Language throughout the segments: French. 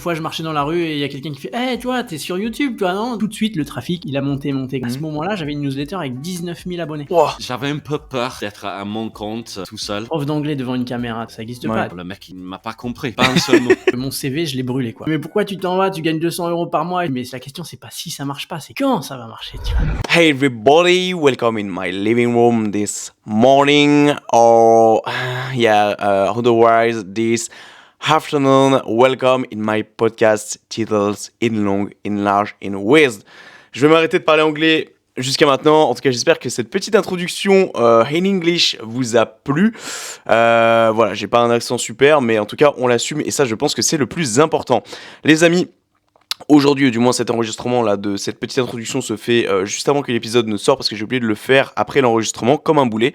fois, je marchais dans la rue et il y a quelqu'un qui fait « Hey, toi, t'es sur YouTube, toi, non ?» Tout de suite, le trafic, il a monté. À ce moment-là, j'avais une newsletter avec 19 000 abonnés. Wow. J'avais un peu peur d'être à mon compte tout seul. Prof d'anglais devant une caméra, ça existe pas. Le mec, il m'a pas compris, pas un seul mot. Mon CV, je l'ai brûlé, quoi. Mais pourquoi tu t'en vas, tu gagnes 200 € par mois? Mais la question, c'est pas si ça marche pas, c'est quand ça va marcher, tu vois. Hey everybody, welcome in my living room this morning, or otherwise this afternoon. Welcome in my podcast titles in long, in large, in with. Je vais m'arrêter de parler anglais jusqu'à maintenant. En tout cas, j'espère que cette petite introduction in English vous a plu. Voilà, j'ai pas un accent super, mais en tout cas, on l'assume et ça, je pense que c'est le plus important. Les amis, aujourd'hui, du moins cet enregistrement là de cette petite introduction se fait juste avant que l'épisode ne sorte parce que j'ai oublié de le faire après l'enregistrement comme un boulet.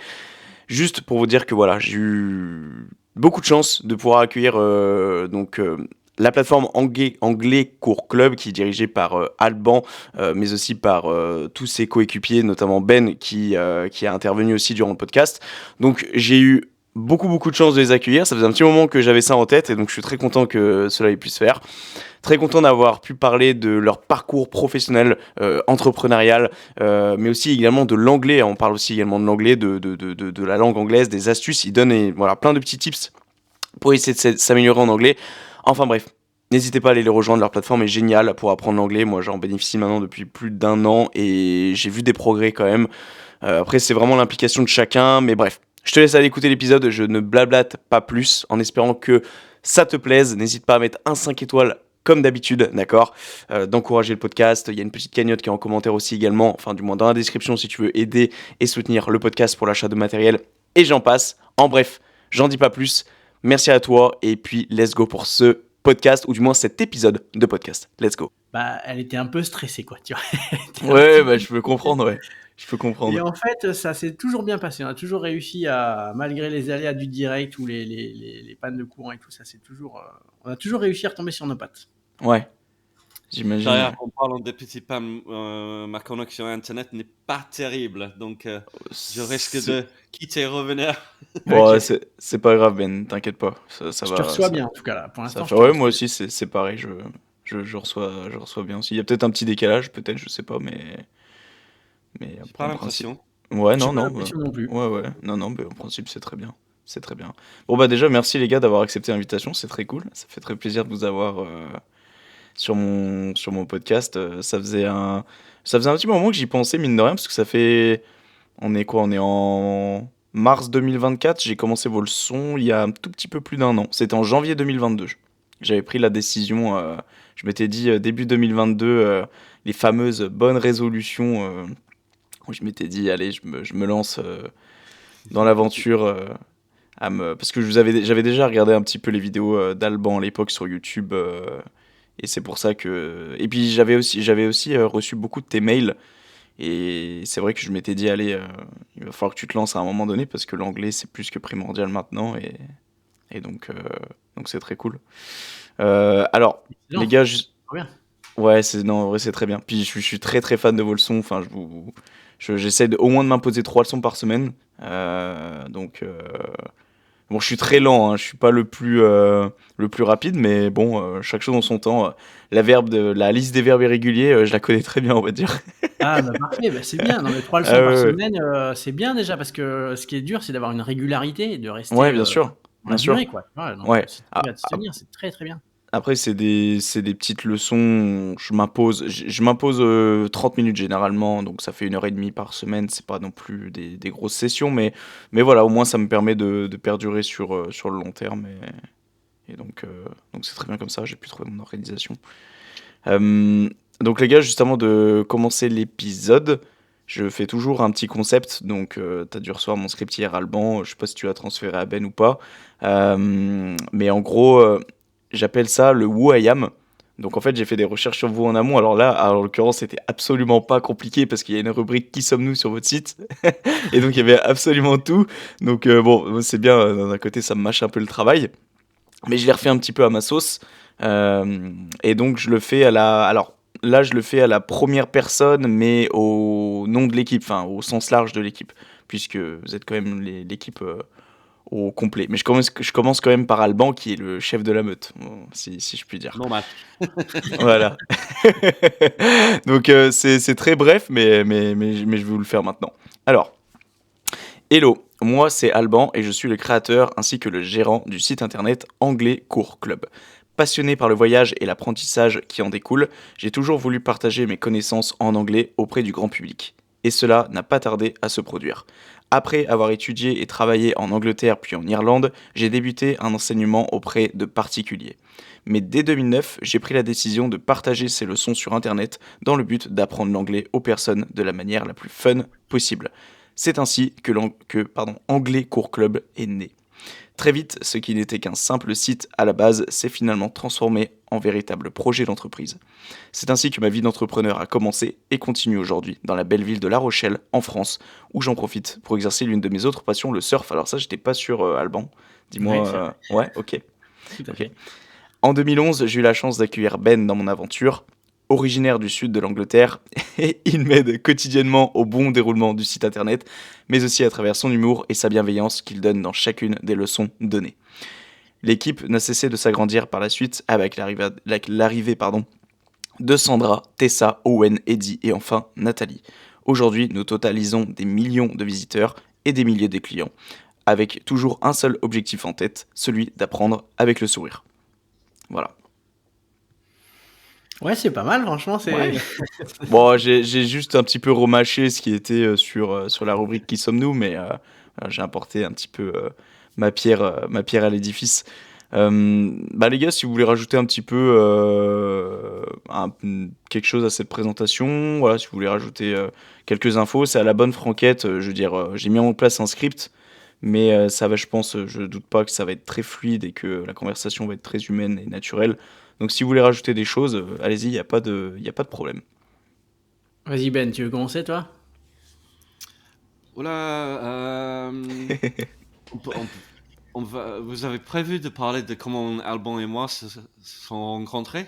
Juste pour vous dire que voilà, j'ai eu beaucoup de chance de pouvoir accueillir la plateforme Anglais Cours Club qui est dirigée par Alban, mais aussi par tous ses coéquipiers, notamment Ben qui a intervenu aussi durant le podcast. Donc j'ai eu beaucoup de chance de les accueillir. Ça faisait un petit moment que j'avais ça en tête et donc je suis très content que cela ait pu se faire. Très content d'avoir pu parler de leur parcours professionnel, entrepreneurial, mais aussi également de l'anglais. On parle aussi également de l'anglais, de la langue anglaise, des astuces. Ils donnent plein de petits tips pour essayer de s'améliorer en anglais. Enfin bref, n'hésitez pas à aller les rejoindre. Leur plateforme est géniale pour apprendre l'anglais. Moi, j'en bénéficie maintenant depuis plus d'1 an et j'ai vu des progrès quand même. Après, c'est vraiment l'implication de chacun, mais bref. Je te laisse aller écouter l'épisode, je ne blablate pas plus, en espérant que ça te plaise. N'hésite pas à mettre un 5 étoiles comme d'habitude, d'accord, d'encourager le podcast. Il y a une petite cagnotte qui est en commentaire aussi également, enfin du moins dans la description si tu veux aider et soutenir le podcast pour l'achat de matériel, et j'en passe. En bref, j'en dis pas plus. Merci à toi, et puis let's go pour ce podcast, ou du moins cet épisode de podcast. Let's go. Bah, elle était un peu stressée, quoi, tu vois. Ouais, je peux comprendre, ouais. Je peux comprendre. Et en fait, ça s'est toujours bien passé. On a toujours réussi à, malgré les aléas du direct ou les pannes de courant et tout, on a toujours réussi à retomber sur nos pattes. Ouais, j'imagine. En parlant des petits pannes, ma connexion Internet n'est pas terrible, donc je risque de quitter et revenir. Bon, okay. C'est pas grave, Ben, t'inquiète pas. Ça je va, te reçois ça... bien, en tout cas, là. Pour l'instant, ouais, moi aussi, c'est pareil. Je reçois bien aussi. Il y a peut-être un petit décalage, peut-être, je sais pas, mais j'ai pas l'impression. Ouais, non. Pas l'impression non plus. Ouais. Non, mais en principe, c'est très bien. C'est très bien. Bon, bah, déjà, merci les gars d'avoir accepté l'invitation. C'est très cool. Ça fait très plaisir de vous avoir sur mon podcast. Ça faisait un petit moment que j'y pensais, mine de rien, parce que ça fait. On est en mars 2024. J'ai commencé vos leçons il y a un tout petit peu plus d'1 an. C'était en janvier 2022. J'avais pris la décision. Je m'étais dit début 2022, les fameuses bonnes résolutions. Où je m'étais dit, allez, je me lance dans l'aventure. Parce que j'avais déjà regardé un petit peu les vidéos d'Alban à l'époque sur YouTube. Et c'est pour ça que... Et puis j'avais aussi reçu beaucoup de tes mails. Et c'est vrai que je m'étais dit, allez, il va falloir que tu te lances à un moment donné parce que l'anglais, c'est plus que primordial maintenant. Et donc c'est très cool. Alors, les gars... Bien. Ouais, en vrai, c'est très bien. Puis je suis très très fan de vos leçons. Enfin, j'essaie au moins de m'imposer 3 leçons par semaine. Bon, je suis très lent, hein, je suis pas le plus rapide, mais bon, chaque chose en son temps. La liste des verbes irréguliers, je la connais très bien, on va dire. Ah, bah parfait, bah c'est bien. Non, mais 3 leçons par semaine, c'est bien déjà, parce que ce qui est dur, c'est d'avoir une régularité et de rester bien sûr. dans la durée, quoi. Donc, si tu vas te tenir, c'est très très bien. Après, c'est des petites leçons, je m'impose 30 minutes généralement, donc ça fait 1h30 par semaine, c'est pas non plus des grosses sessions, mais voilà, au moins ça me permet de perdurer sur le long terme, et donc c'est très bien comme ça, j'ai pu trouver mon organisation. Donc les gars, juste avant de commencer l'épisode, je fais toujours un petit concept, donc t'as dû recevoir mon script hier Alban, je sais pas si tu l'as transféré à Ben ou pas, mais en gros... j'appelle ça le Who I Am. Donc en fait, j'ai fait des recherches sur vous en amont. Alors là, en l'occurrence, c'était absolument pas compliqué parce qu'il y a une rubrique Qui sommes-nous sur votre site. Et donc il y avait absolument tout. Donc bon, c'est bien, d'un côté, ça me mâche un peu le travail. Mais je l'ai refait un petit peu à ma sauce. Et donc je le fais alors là, je le fais à la première personne, mais au nom de l'équipe, enfin au sens large de l'équipe. Puisque vous êtes quand même l'équipe au complet. Mais je commence quand même par Alban, qui est le chef de la meute, si je puis dire. Normal. Voilà. Donc c'est très bref, mais je vais vous le faire maintenant. Alors, hello, moi c'est Alban et je suis le créateur ainsi que le gérant du site internet Anglais Cours Club. Passionné par le voyage et l'apprentissage qui en découle, j'ai toujours voulu partager mes connaissances en anglais auprès du grand public. Et cela n'a pas tardé à se produire. Après avoir étudié et travaillé en Angleterre puis en Irlande, j'ai débuté un enseignement auprès de particuliers. Mais dès 2009, j'ai pris la décision de partager ces leçons sur Internet dans le but d'apprendre l'anglais aux personnes de la manière la plus fun possible. C'est ainsi que Anglais Cours Club est né. Très vite, ce qui n'était qu'un simple site à la base s'est finalement transformé en véritable projet d'entreprise. C'est ainsi que ma vie d'entrepreneur a commencé et continue aujourd'hui dans la belle ville de La Rochelle, en France, où j'en profite pour exercer l'une de mes autres passions, le surf. Alors ça, j'étais pas sûr, Alban. Dis-moi. Ouais, c'est vrai. Ouais, ok. Tout à Ok. fait. En 2011, j'ai eu la chance d'accueillir Ben dans mon aventure. Originaire du sud de l'Angleterre, et il m'aide quotidiennement au bon déroulement du site internet, mais aussi à travers son humour et sa bienveillance qu'il donne dans chacune des leçons données. L'équipe n'a cessé de s'agrandir par la suite avec l'arrivée de Sandra, Tessa, Owen, Eddie et enfin Nathalie. Aujourd'hui, nous totalisons des millions de visiteurs et des milliers de clients, avec toujours un seul objectif en tête, celui d'apprendre avec le sourire. Voilà. Ouais, c'est pas mal, franchement. Ouais. Bon, j'ai juste un petit peu remâché ce qui était sur la rubrique Qui sommes-nous, mais voilà, j'ai apporté un petit peu ma pierre à l'édifice. Les gars, si vous voulez rajouter un petit peu quelque chose à cette présentation, voilà, si vous voulez rajouter quelques infos, c'est à la bonne franquette. Je veux dire, j'ai mis en place un script, mais ça va, je pense, je doute pas que ça va être très fluide et que la conversation va être très humaine et naturelle. Donc si vous voulez rajouter des choses, allez-y, il n'y a pas de problème. Vas-y Ben, tu veux commencer toi? Oula, vous avez prévu de parler de comment Alban et moi se sont rencontrés?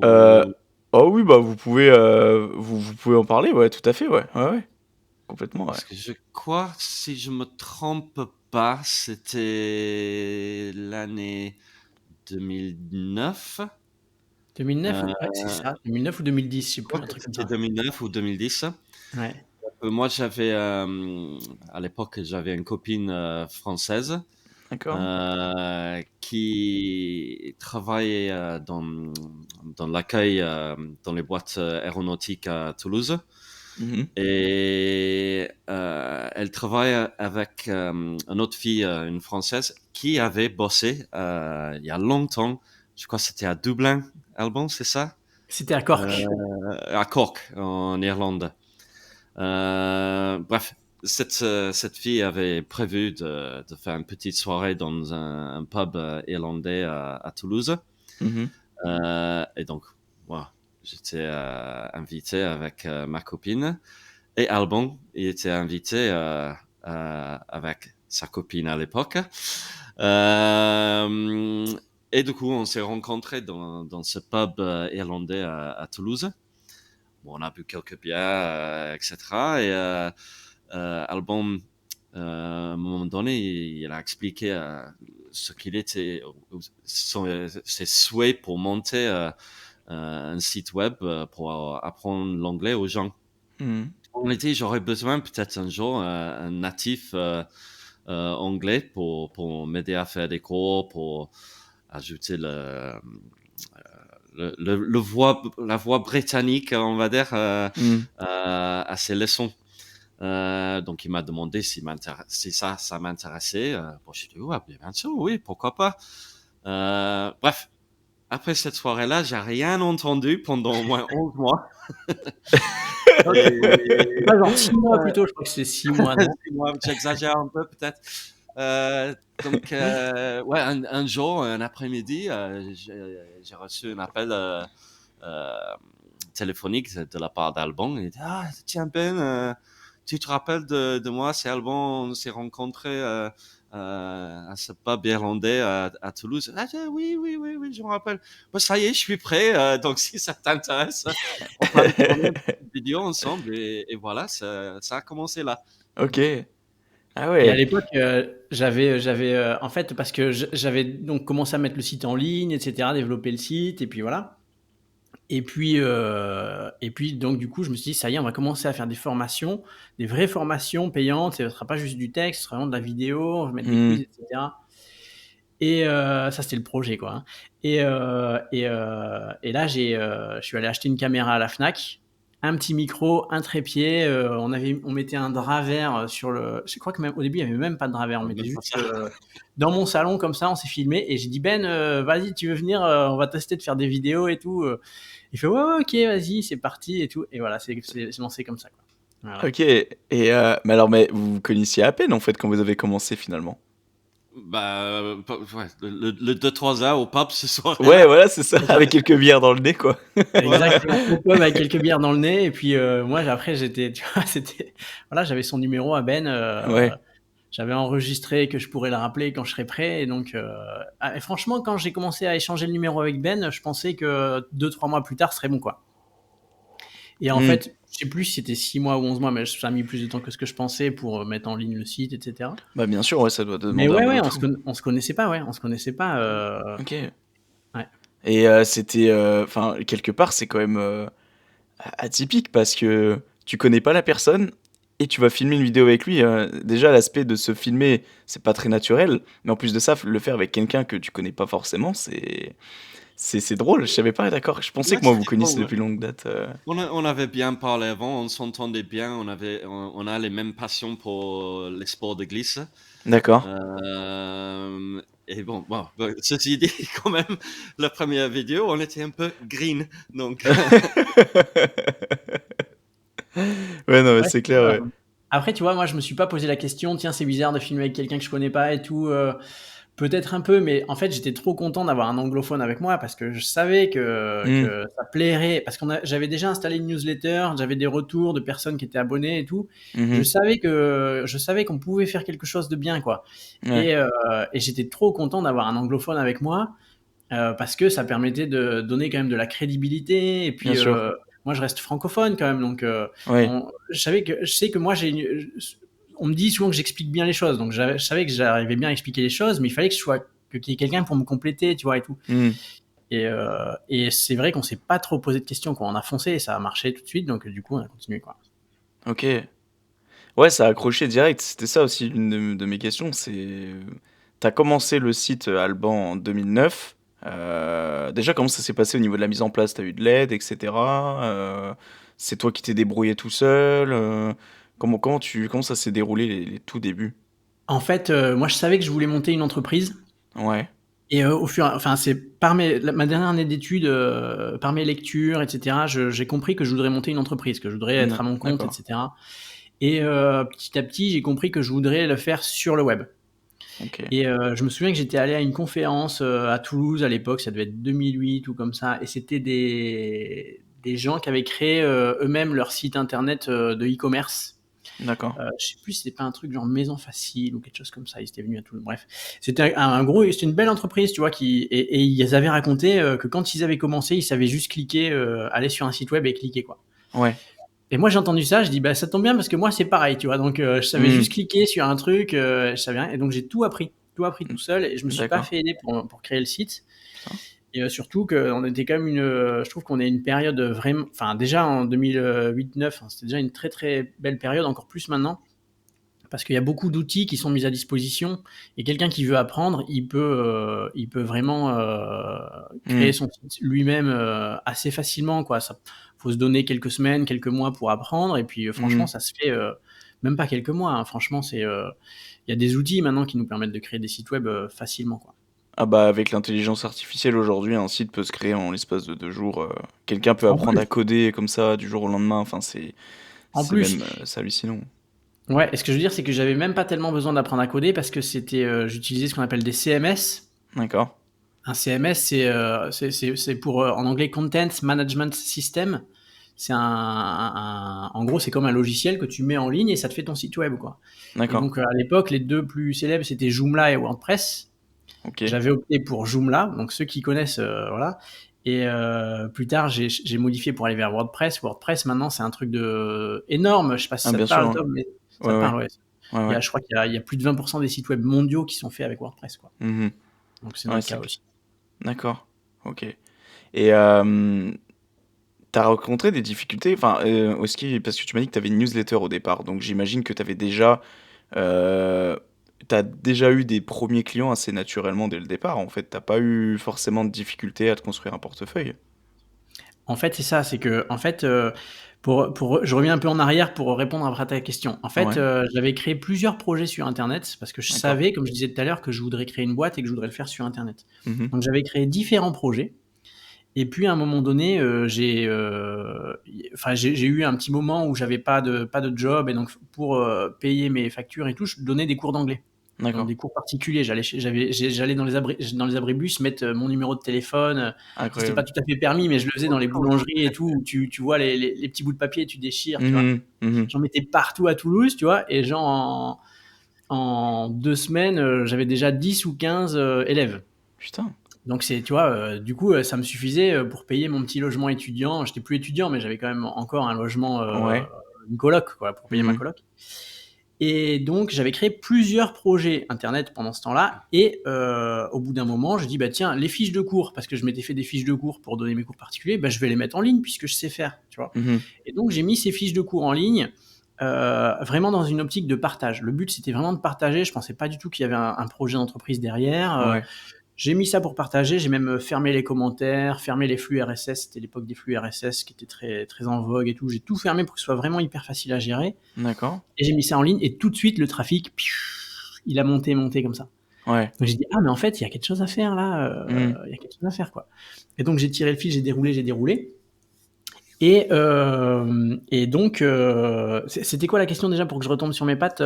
Euh, Ou... oh oui, bah vous pouvez en parler, ouais, tout à fait, ouais, ouais, complètement, ouais. Parce que je crois, si je me trompe pas, c'était l'année 2009. 2009? Euh, Ouais, c'est ça. 2009 ou 2010, je sais je plus, crois un que truc comme c'était ça. 2009 ou 2010. Ouais. Moi, à l'époque, j'avais une copine française D'accord. qui travaillait dans l'accueil dans les boîtes aéronautiques à Toulouse. Mhm. Et elle travaille avec une autre fille, une française, qui avait bossé il y a longtemps. Je crois que c'était à Dublin, Alban, c'est ça? C'était à Cork. À Cork, en Irlande. Bref, cette fille avait prévu de faire une petite soirée dans un pub irlandais à Toulouse. Mhm. Et donc, voilà, j'étais invité avec ma copine. Et Alban, il était invité avec sa copine à l'époque. Et du coup, on s'est rencontrés dans ce pub irlandais à Toulouse. Bon, on a bu quelques bières, etc. Et Alban, à un moment donné, il a expliqué ce qu'il était, ses souhaits pour monter un site web pour apprendre l'anglais aux gens. Mhm. On a dit, j'aurais besoin peut-être un jour un natif anglais pour m'aider à faire des cours, pour ajouter la voix britannique, on va dire, Mhm. à ses leçons. Donc il m'a demandé si ça m'intéressait. Bon, j'ai dit ouais, bien sûr, oui, pourquoi pas. Bref, après cette soirée-là, j'ai rien entendu pendant au moins 11 mois. Et Pas genre 6 mois plutôt, je crois que c'est 6 mois, non? moi, j'exagère un peu peut-être. Donc ouais, un jour, un après-midi, j'ai reçu un appel euh, téléphonique de la part d'Alban. Il dit ah tiens Ben, tu te rappelles de moi, c'est Alban, on s'est rencontrés à ce pub irlandais à Toulouse. Ah, oui, je me rappelle. Bah, ça y est, je suis prêt. Donc, si ça t'intéresse, on va tourner une petite vidéo ensemble et voilà, ça a commencé là. Ok. Ah Et à ouais. l'époque, en fait, parce que j'avais donc commencé à mettre le site en ligne, etc., développer le site, et puis voilà. Et puis donc du coup, je me suis dit, ça y est, on va commencer à faire des formations, des vraies formations payantes. Et ce sera pas juste du texte, ce sera vraiment de la vidéo, on va mettre des Hmm. quiz, etc. Et ça, c'était le projet, quoi. Hein. Et là, je suis allé acheter une caméra à la Fnac, un petit micro, un trépied. On mettait un drap vert sur le. Je crois que même au début, il y avait même pas de drap vert. On mettait Même pas juste ça. dans mon salon comme ça. On s'est filmé et j'ai dit Ben, vas-y, tu veux venir On va tester de faire des vidéos et tout. Il fait ouais, ok, vas-y, c'est parti et tout. Et voilà, c'est lancé comme ça, quoi. Voilà. Ok. Et mais vous vous connaissiez à peine en fait quand vous avez commencé finalement. Bah, ouais, le 2-3 heures au pub ce Ouais, soir-là. voilà, c'est ça, avec quelques bières dans le nez, quoi. Voilà. Exactement, au pub avec quelques bières dans le nez. Et puis moi, après, tu vois, voilà, j'avais son numéro à Ben. Ouais. J'avais enregistré que je pourrais le rappeler quand je serais prêt. Et donc, et franchement, quand j'ai commencé à échanger le numéro avec Ben, je pensais que 2-3 mois plus tard, ce serait bon, quoi. Et en Hmm. fait, je sais plus si c'était 6 mois ou 11 mois, mais ça a mis plus de temps que ce que je pensais pour mettre en ligne le site, etc. Bah bien sûr, ouais, ça doit Mais demander un ouais, boulot ouais, de fou. on se connaissait pas, ouais, on se connaissait pas. Ok. Ouais. Et c'était, enfin, quelque part, c'est quand même atypique parce que tu connais pas la personne et tu vas filmer une vidéo avec lui. Déjà, l'aspect de se filmer, c'est pas très naturel, mais en plus de ça, le faire avec quelqu'un que tu connais pas forcément, c'est drôle. Je savais pas, d'accord. Je pensais Ouais, que moi, vous c'était connaissiez drôle, ouais. depuis longue date. On avait bien parlé avant, on s'entendait bien, on a les mêmes passions pour les sports de glisse. D'accord. Et ceci dit, quand même, la première vidéo, on était un peu green, donc Ouais, non, mais Ouais, c'est c'est clair, ça. ouais. Après, tu vois, moi, je me suis pas posé la question, tiens, c'est bizarre de filmer avec quelqu'un que je connais pas et tout. Peut-être un peu, mais en fait, j'étais trop content d'avoir un anglophone avec moi parce que je savais Hmm. que ça plairait. Parce j'avais déjà installé une newsletter, j'avais des retours de personnes qui étaient abonnées et tout. Mhm. Je savais qu'on pouvait faire quelque chose de bien, quoi. Ouais, Et j'étais trop content d'avoir un anglophone avec moi. Parce que ça permettait de donner quand même de la crédibilité. Et bien puis, sûr. moi, je reste francophone quand même, donc Ouais. je sais que moi, on me dit souvent que j'explique bien les choses, donc je savais que j'arrivais bien à expliquer les choses, mais il fallait qu'il y ait quelqu'un pour me compléter, tu vois, et tout. Hmm. Et c'est vrai qu'on s'est pas trop posé de questions, quoi. On a foncé et ça a marché tout de suite, donc du coup, on a continué, quoi. Ok. Ouais, ça a accroché direct. C'était ça aussi l'une de mes questions. T'as commencé le site Alban en 2009. Déjà, comment ça s'est passé au niveau de la mise en place? T'as eu de l'aide, etc. C'est toi qui t'es débrouillé tout seul? Comment ça s'est déroulé les tout débuts? En fait, moi, je savais que je voulais monter une entreprise. Ouais, Et enfin, c'est ma dernière année d'études, par mes lectures, etc., j'ai compris que je voudrais monter une entreprise, que je voudrais être à mon compte, d'accord. etc. Et petit à petit, j'ai compris que je voudrais le faire sur le web. Ok. Et je me souviens que j'étais allé à une conférence à Toulouse à l'époque, ça devait être 2008 ou comme ça, et c'était des gens qui avaient créé eux-mêmes leur site internet de e-commerce. D'accord. Je sais plus si c'était pas un truc genre Maison Facile ou quelque chose comme ça. Ils étaient venus à Toulouse. Bref, c'était c'était une belle entreprise, tu vois, et ils avaient raconté que quand ils avaient commencé, ils savaient juste cliquer, aller sur un site web et cliquer, quoi. Ouais. Et moi, j'ai entendu ça, je dis bah ça tombe bien parce que moi c'est pareil, tu vois. Donc je savais Hmm. juste cliquer sur un truc, je savais rien, et donc j'ai tout appris tout seul, et je me suis pas D'accord. fait aider pour créer le site. Putain. Et surtout qu'on était quand même je trouve qu'on est une période vraiment, enfin déjà en 2008-9, hein, c'était déjà une très très belle période, encore plus maintenant. Parce qu'il y a beaucoup d'outils qui sont mis à disposition, et quelqu'un qui veut apprendre, il peut vraiment Hmm. créer son site lui-même assez facilement, quoi. Ça, faut se donner quelques semaines, quelques mois pour apprendre, et puis Hmm. franchement, ça se fait même pas quelques mois. Hein. Franchement, il y a des outils maintenant qui nous permettent de créer des sites web facilement, quoi. Ah bah avec l'intelligence artificielle aujourd'hui, un site peut se créer en l'espace de 2 jours. Quelqu'un peut En apprendre plus, à coder comme ça du jour au lendemain. Enfin, en c'est plus, même c'est hallucinant. ouais. Et ce que je veux dire, c'est que j'avais même pas tellement besoin d'apprendre à coder parce que j'utilisais ce qu'on appelle des CMS. D'accord. Un CMS, c'est pour, en anglais, Content Management System. En gros, c'est comme un logiciel que tu mets en ligne et ça te fait ton site web, quoi. Et D'accord. donc, à l'époque, les deux plus célèbres, c'était Joomla et WordPress. Ok. J'avais opté pour Joomla, donc ceux qui connaissent, voilà. Et plus tard, j'ai modifié pour aller vers WordPress. WordPress, maintenant, c'est un truc énorme. Je sais pas si Ah ça te bien sûr, parle, hein. Tom, mais ça Ouais, te ouais. parle, ouais. Ouais, ouais. Je crois qu'il y a plus de 20% des sites web mondiaux qui sont faits avec WordPress, quoi. Mhm. Donc c'est Ouais, notre c'est cas clair. aussi. D'accord. Ok. Et t'as rencontré des difficultés, enfin, aussi, parce que tu m'as dit que t'avais une newsletter au départ, donc j'imagine que euh, t'as déjà eu des premiers clients assez naturellement dès le départ, en fait. T'as pas eu forcément de difficultés à te construire un portefeuille. En fait, c'est ça, c'est que, en fait, je reviens un peu en arrière pour répondre à ta question. En fait, Ouais, j'avais créé plusieurs projets sur Internet parce que je d'accord. savais, comme je disais tout à l'heure, que je voudrais créer une boîte et que je voudrais le faire sur Internet. Mhm. Donc, j'avais créé différents projets. Et puis, à un moment donné, j'ai eu un petit moment où j'avais pas de job et donc pour payer mes factures et tout, je donnais des cours d'anglais. Donc D'accord. des cours particuliers. J'allais dans les abribus mettre mon numéro de téléphone. C'était pas Incroyable. tout à fait permis, mais je le faisais dans les boulangeries et tout, où tu vois les petits bouts de papier et tu déchires, tu vois. Mhm. Mhm. J'en mettais partout à Toulouse, tu vois, et genre en 2 semaines, j'avais déjà 10 ou 15 élèves. Putain. Donc tu vois, du coup, ça me suffisait pour payer mon petit logement étudiant. J'étais plus étudiant, mais j'avais quand même encore un logement, Ouais. une coloc, quoi, pour payer ma Mhm. coloc. Et donc, j'avais créé plusieurs projets internet pendant ce temps-là. Et au bout d'un moment, je dis, bah tiens, les fiches de cours, parce que je m'étais fait des fiches de cours pour donner mes cours particuliers, bah, je vais les mettre en ligne puisque je sais faire, tu vois. Mhm. Et donc, j'ai mis ces fiches de cours en ligne, vraiment dans une optique de partage. Le but, c'était vraiment de partager. Je pensais pas du tout qu'il y avait un projet d'entreprise derrière. Ouais. J'ai mis ça pour partager. J'ai même fermé les commentaires, fermé les flux RSS. C'était l'époque des flux RSS qui étaient très, très en vogue et tout. J'ai tout fermé pour que ce soit vraiment hyper facile à gérer. D'accord. Et j'ai mis ça en ligne et tout de suite, le trafic, il a monté comme ça. Ouais. Donc j'ai dit, ah, mais en fait, il y a quelque chose à faire là. Mhm. Il y a quelque chose à faire, quoi. Et donc j'ai tiré le fil, j'ai déroulé. Et donc, c'était quoi la question déjà pour que je retombe sur mes pattes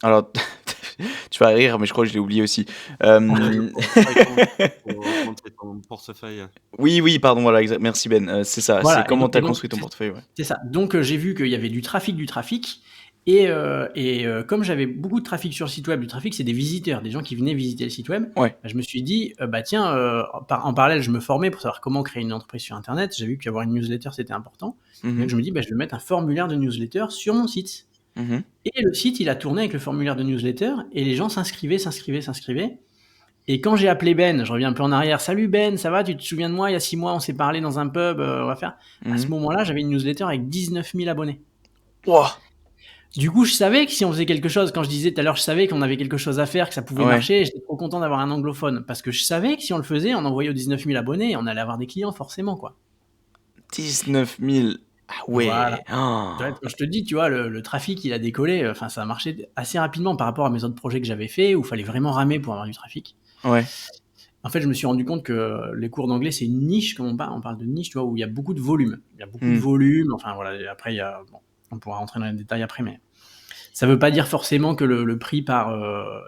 Alors, tu vas rire, mais je crois que je l'ai oublié aussi. Pour augmenter ton portefeuille. Oui, oui, pardon, voilà, exact. Merci Ben. C'est ça, c'est Voilà, comment tu as construit ton portefeuille, ouais. c'est ça. Donc j'ai vu qu'il y avait du trafic. Comme j'avais beaucoup de trafic sur le site web, du trafic, c'est des visiteurs, des gens qui venaient visiter le site web. Ouais. Bah, je me suis dit, bah tiens, en parallèle, je me formais pour savoir comment créer une entreprise sur Internet. J'ai vu qu'avoir une newsletter, c'était important. Donc Mhm. je me dis, bah, je vais mettre un formulaire de newsletter sur mon site. Mhm. Et le site, il a tourné avec le formulaire de newsletter et les gens s'inscrivaient. Et quand j'ai appelé Ben, je reviens un peu en arrière, salut Ben, ça va, tu te souviens de moi, il y a 6 mois, on s'est parlé dans un pub, on va faire. À ce Mhm. moment-là, j'avais une newsletter avec 19 000 abonnés. Ouah. Du coup, je savais que si on faisait quelque chose, quand je disais tout à l'heure, je savais qu'on avait quelque chose à faire, que ça pouvait Ouais. marcher, j'étais trop content d'avoir un anglophone. Parce que je savais que si on le faisait, on envoyait aux 19 000 abonnés, on allait avoir des clients forcément, quoi. 19 000. Ah Voilà. ouais. Ah. Quand je te dis, tu vois, le trafic, il a décollé, enfin, ça a marché assez rapidement par rapport à mes autres projets que j'avais fait, où il fallait vraiment ramer pour avoir du trafic. Ouais. En fait, je me suis rendu compte que les cours d'anglais, c'est une niche, comme on parle de niche, tu vois, où il y a beaucoup de volume. Il y a beaucoup de Mhm. volume, enfin voilà, et après, bon, on pourra rentrer dans les détails après, mais ça veut pas dire forcément que le prix par...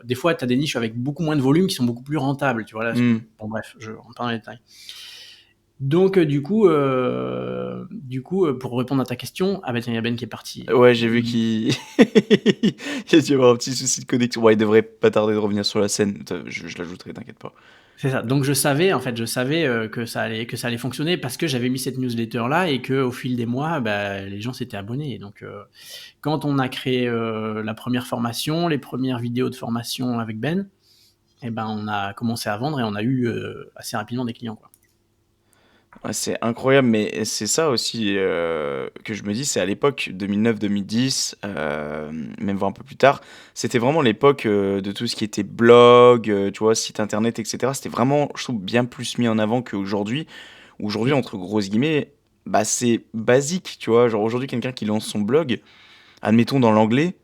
des fois, tu as des niches avec beaucoup moins de volume qui sont beaucoup plus rentables, tu vois, là, Mhm. bon bref, je rentre pas dans les détails. Donc, pour répondre à ta question, ah bah tiens, il y a Ben qui est parti. Ouais, j'ai vu qu'il il a dû avoir un petit souci de connexion. Ouais, il devrait pas tarder de revenir sur la scène. Je l'ajouterai, t'inquiète pas. C'est ça. Donc je savais que ça allait fonctionner parce que j'avais mis cette newsletter là et que au fil des mois, bah, les gens s'étaient abonnés. Et donc quand on a créé la première formation, les premières vidéos de formation avec Ben, et ben on a commencé à vendre et on a eu assez rapidement des clients, quoi. Ouais, c'est incroyable, mais c'est ça aussi que je me dis, c'est à l'époque 2009-2010, même voire un peu plus tard, c'était vraiment l'époque de tout ce qui était blog, tu vois, site internet, etc. C'était vraiment, je trouve, bien plus mis en avant qu'aujourd'hui. Aujourd'hui, entre grosses guillemets, bah, c'est basique, tu vois. Genre aujourd'hui, quelqu'un qui lance son blog, admettons dans l'anglais,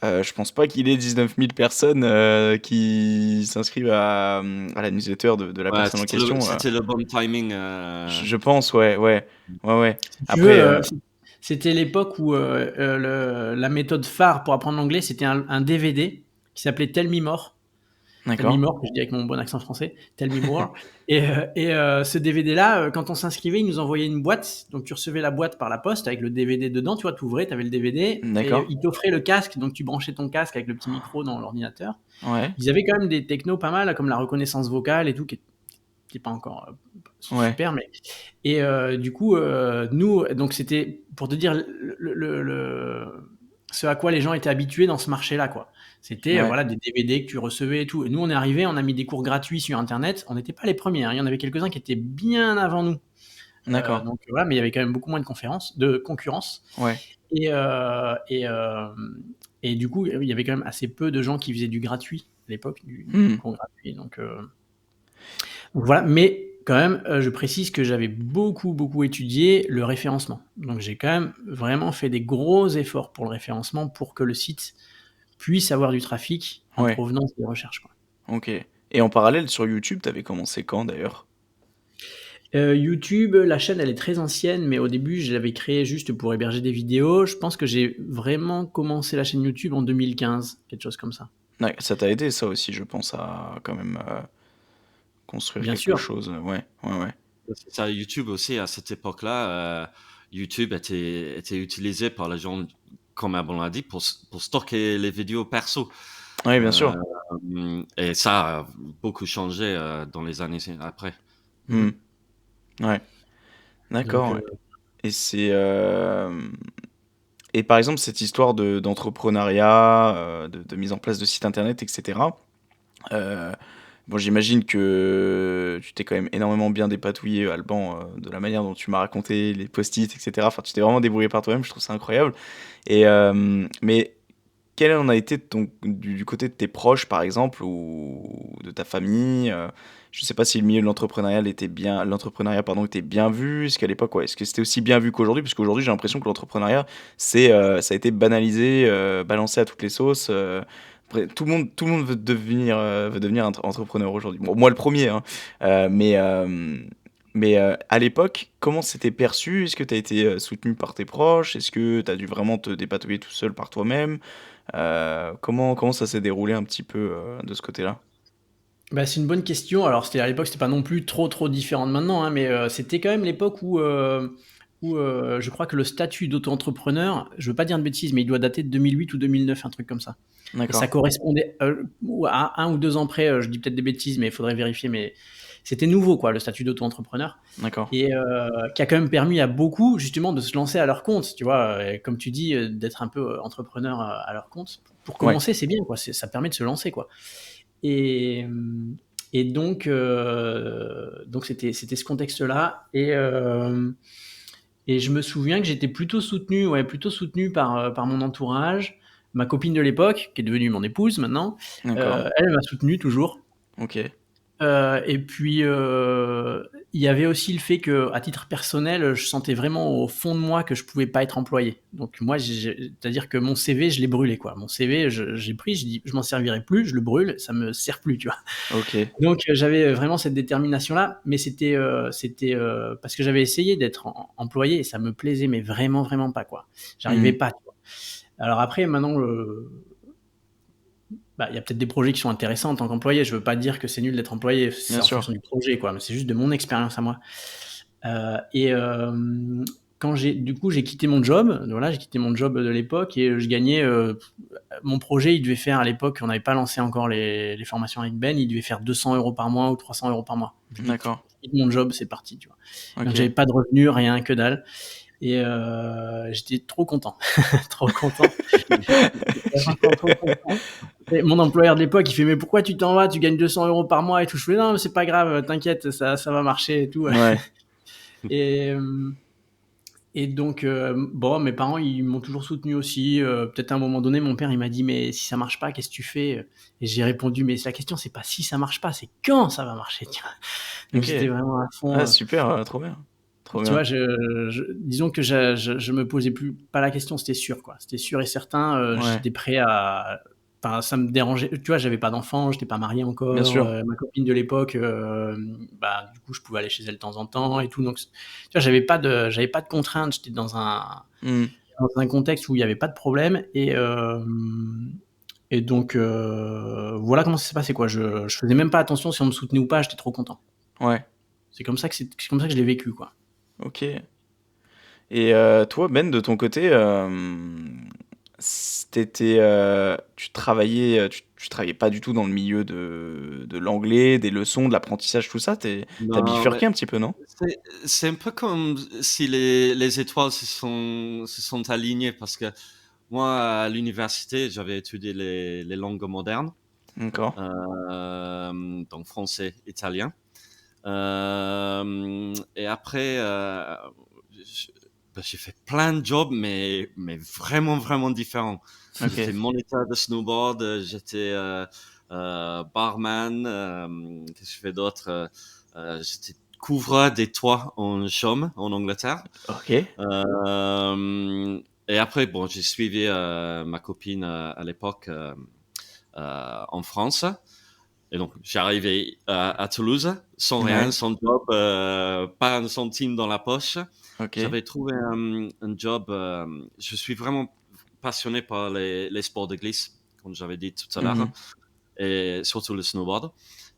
je pense pas qu'il ait 19 000 personnes qui s'inscrivent à la newsletter de la Ouais, personne en question. c'était le bon timing. Je pense, ouais, ouais, ouais, ouais. Si tu veux, Après, c'était l'époque où la méthode phare pour apprendre l'anglais, c'était un DVD qui s'appelait Tell Me More. Tell Me d'accord. More, que je dis avec mon bon accent français, Tell Me More. Ce DVD-là, quand on s'inscrivait, il nous envoyait une boîte. Donc tu recevais la boîte par la poste avec le DVD dedans. Tu vois, tu ouvrais, tu avais le DVD et D'accord. il t'offrait le casque. Donc tu branchais ton casque avec le petit micro dans l'ordinateur. Ouais, Ils avaient quand même des technos pas mal, comme la reconnaissance vocale et tout, qui est pas encore ouais. super, mais du coup, nous, donc c'était pour te dire ce à quoi les gens étaient habitués dans ce marché-là, quoi. C'était Ouais, voilà, des DVD que tu recevais et tout. Et nous, on est arrivé, on a mis des cours gratuits sur Internet. On n'était pas les premiers, hein. Il y en avait quelques-uns qui étaient bien avant nous. d'accord. Donc voilà, mais il y avait quand même beaucoup moins de concurrence. Ouais. Et, et du coup, il y avait quand même assez peu de gens qui faisaient du gratuit à l'époque, du Hmm. cours gratuit. Donc voilà, mais quand même, je précise que j'avais beaucoup, beaucoup étudié le référencement. Donc j'ai quand même vraiment fait des gros efforts pour le référencement pour que le site puisse avoir du trafic en Ouais, provenance des recherches, quoi. ok. Et en parallèle, sur YouTube, t'avais commencé quand d'ailleurs? YouTube, la chaîne, elle est très ancienne, mais au début, je l'avais créée juste pour héberger des vidéos. Je pense que j'ai vraiment commencé la chaîne YouTube en 2015, quelque chose comme ça. Ouais, ça t'a aidé ça aussi, je pense, à quand même construire Bien quelque sûr. chose. Ouais, ouais, ouais. C'est ça, YouTube aussi, à cette époque-là, YouTube était utilisé par les gens, comme on l'a dit, pour stocker les vidéos perso. Ouais, bien Euh, sûr. et ça a beaucoup changé dans les années après. Hmm. Mhm. Ouais, Donc, d'accord. Ouais. Et c'est et par exemple cette histoire d'entrepreneuriat, de mise en place de sites internet, etc. euh, Bon, j'imagine que tu t'es quand même énormément bien dépatouillé, Alban, de la manière dont tu m'as raconté les post-it, etc. Enfin, tu t'es vraiment débrouillé par toi-même, je trouve ça incroyable. Et, mais quel en a été du côté de tes proches, par exemple, ou de ta famille je sais pas si le milieu de l'entrepreneuriat, pardon, était bien vu. Est-ce qu'à l'époque, ouais, est-ce que c'était aussi bien vu qu'aujourd'hui? Parce qu'aujourd'hui, j'ai l'impression que l'entrepreneuriat, ça a été banalisé, balancé à toutes les sauces. Après, tout le monde veut devenir entrepreneur aujourd'hui. Bon, moi, le premier, hein. Mais à l'époque, comment c'était perçu? Est-ce que tu as été soutenu par tes proches? Est-ce que tu as dû vraiment te dépatouiller tout seul par toi-même? Comment ça s'est déroulé un petit peu de ce côté-là? bah, c'est une bonne question. Alors, c'était à l'époque, c'était pas non plus trop, trop différent de maintenant, hein, mais c'était quand même l'époque où je crois que le statut d'auto-entrepreneur, je veux pas dire de bêtises, mais il doit dater de 2008 ou 2009, un truc comme ça. Et ça D'accord, correspondait à 1 ou 2 ans près, je dis peut-être des bêtises, mais il faudrait vérifier, mais c'était nouveau, quoi, le statut d'auto-entrepreneur. d'accord. Et qui a quand même permis à beaucoup, justement, de se lancer à leur compte, tu vois, et comme tu dis, d'être un peu entrepreneur à leur compte. Pour Ouais, commencer, c'est bien, quoi, ça permet de se lancer, quoi. Et, et donc c'était ce contexte-là. Et je me souviens que j'étais plutôt soutenu, ouais, plutôt soutenu par mon entourage. Ma copine de l'époque, qui est devenue mon épouse maintenant, d'accord. elle m'a soutenu toujours. Ok. Et puis, il y avait aussi le fait qu'à titre personnel, je sentais vraiment au fond de moi que je pouvais pas être employé. Donc moi, c'est-à-dire que mon CV, je l'ai brûlé, quoi. Mon CV, j'ai pris, je dis, je m'en servirai plus, je le brûle, ça me sert plus, tu vois. Ok. Donc j'avais vraiment cette détermination-là, mais c'était parce que j'avais essayé d'être employé et ça me plaisait, mais vraiment, vraiment pas, quoi. J'arrivais Hmm. pas, tu vois. Alors après, maintenant, bah, il y a peut-être des projets qui sont intéressants en tant qu'employé. Je veux pas dire que c'est nul d'être employé, c'est Bien en sûr. fonction du projet, quoi. Mais c'est juste de mon expérience à moi. Et quand du coup, j'ai quitté mon job. Voilà, j'ai quitté mon job de l'époque et je gagnais. Mon projet, il devait faire à l'époque, on n'avait pas lancé encore les formations avec Ben. Il devait faire 200 euros par mois ou 300 euros par mois. Je dis, D'accord. je quitte mon job, c'est parti, tu vois. Donc j'avais Ok. pas de revenus, rien, que dalle. Et j'étais trop content, trop content. Franchement, trop content. Et mon employeur de l'époque, il fait mais pourquoi tu t'en vas? Tu gagnes 200 euros par mois et tout. Je fais non, mais c'est pas grave, t'inquiète, ça va marcher et tout. Ouais. Et, et donc bon, mes parents ils m'ont toujours soutenu aussi. Peut-être à un moment donné, mon père il m'a dit mais si ça marche pas, qu'est-ce que tu fais? Et j'ai répondu mais la question c'est pas si ça marche pas, c'est quand ça va marcher. Tu vois. Donc Ok. j'étais vraiment à fond. Ah, super, trop bien. Trop Tu bien. vois, disons que je me posais plus pas la question, c'était sûr, quoi. C'était sûr et certain. Ouais. J'étais prêt à. Enfin, ça me dérangeait. Tu vois, j'avais pas d'enfant, j'étais pas marié Bien encore. sûr. Ma copine de l'époque, bah, du coup, je pouvais aller chez elle de temps en temps et tout. Donc, tu vois, j'avais pas de contraintes. J'étais Hmm. dans un contexte où il y avait pas de problème. Et donc, voilà comment ça s'est passé, quoi. Je faisais même pas attention si on me soutenait ou pas. J'étais trop content. Ouais. C'est comme ça que je l'ai vécu, quoi. Ok. Et toi, Ben, de ton côté, tu travaillais, tu travaillais pas du tout dans le milieu de l'anglais, des leçons, de l'apprentissage, tout ça. T'as Non, mais bifurqué un petit peu, non? c'est un peu comme si les étoiles se sont alignées parce que moi, à l'université, j'avais étudié les langues modernes, D'accord. donc français, italien. Et après, j'ai fait plein de jobs, mais vraiment, vraiment différents. J'ai fait Ok. moniteur de snowboard, j'étais barman, qu'est-ce que je fais d'autre? J'étais couvreur des toits en chaume en Angleterre. Ok. Et après, bon, j'ai suivi ma copine à l'époque en France. Et donc, j'ai arrivé à Toulouse sans rien, Ouais. sans job, pas un centime dans la poche. Ok. J'avais trouvé un job. Je suis vraiment passionné par les sports de glisse, comme j'avais dit tout à l'heure, Mhm. et surtout le snowboard.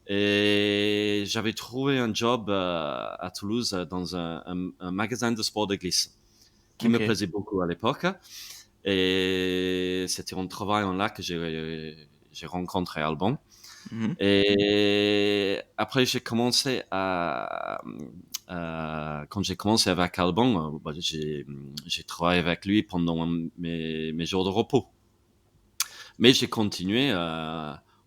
Et j'avais trouvé un job à Toulouse dans un magasin de sports de glisse qui me Ok. plaisait beaucoup à l'époque. Et c'était en travaillant là que j'ai rencontré Alban. Mhm. Et après, quand j'ai commencé avec Alban, j'ai travaillé avec lui pendant mes jours de repos. Mais j'ai continué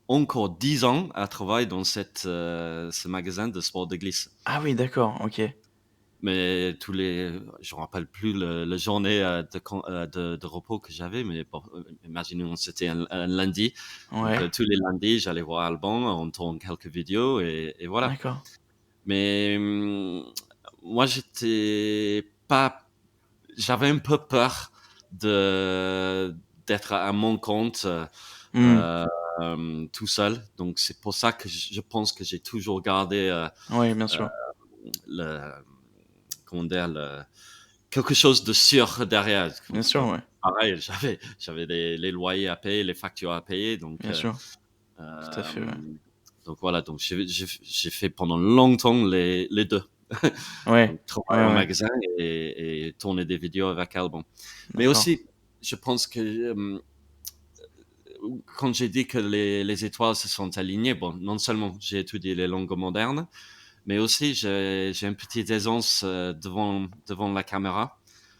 encore 10 ans à travailler dans ce magasin de sport de glisse. Ah oui, d'accord. Ok. Mais je me rappelle plus le journée de repos que j'avais, mais bon, imaginons c'était un lundi. Donc Ouais. tous les lundis, j'allais voir Alban, on tourne quelques vidéos et voilà. D'accord. Mais moi, j'avais un peu peur de d'être à mon compte Hmm. euh, tout seul. Donc c'est pour ça que je pense que j'ai toujours gardé Ouais, bien euh, sûr. le comment dire, quelque chose de sûr derrière. Bien sûr, ouais. Pareil, j'avais les loyers à payer, les factures à payer, Bien sûr. Tout à euh, fait, ouais. donc voilà, donc j'ai fait pendant longtemps les deux. Ouais. Donc travailler Ouais, en ouais. magasin et tourner des vidéos avec Alban. Mais D'accord. aussi, je pense que quand j'ai dit que les étoiles se sont alignées, bon, non seulement j'ai étudié les langues modernes, mais aussi j'ai une petite aisance devant la caméra.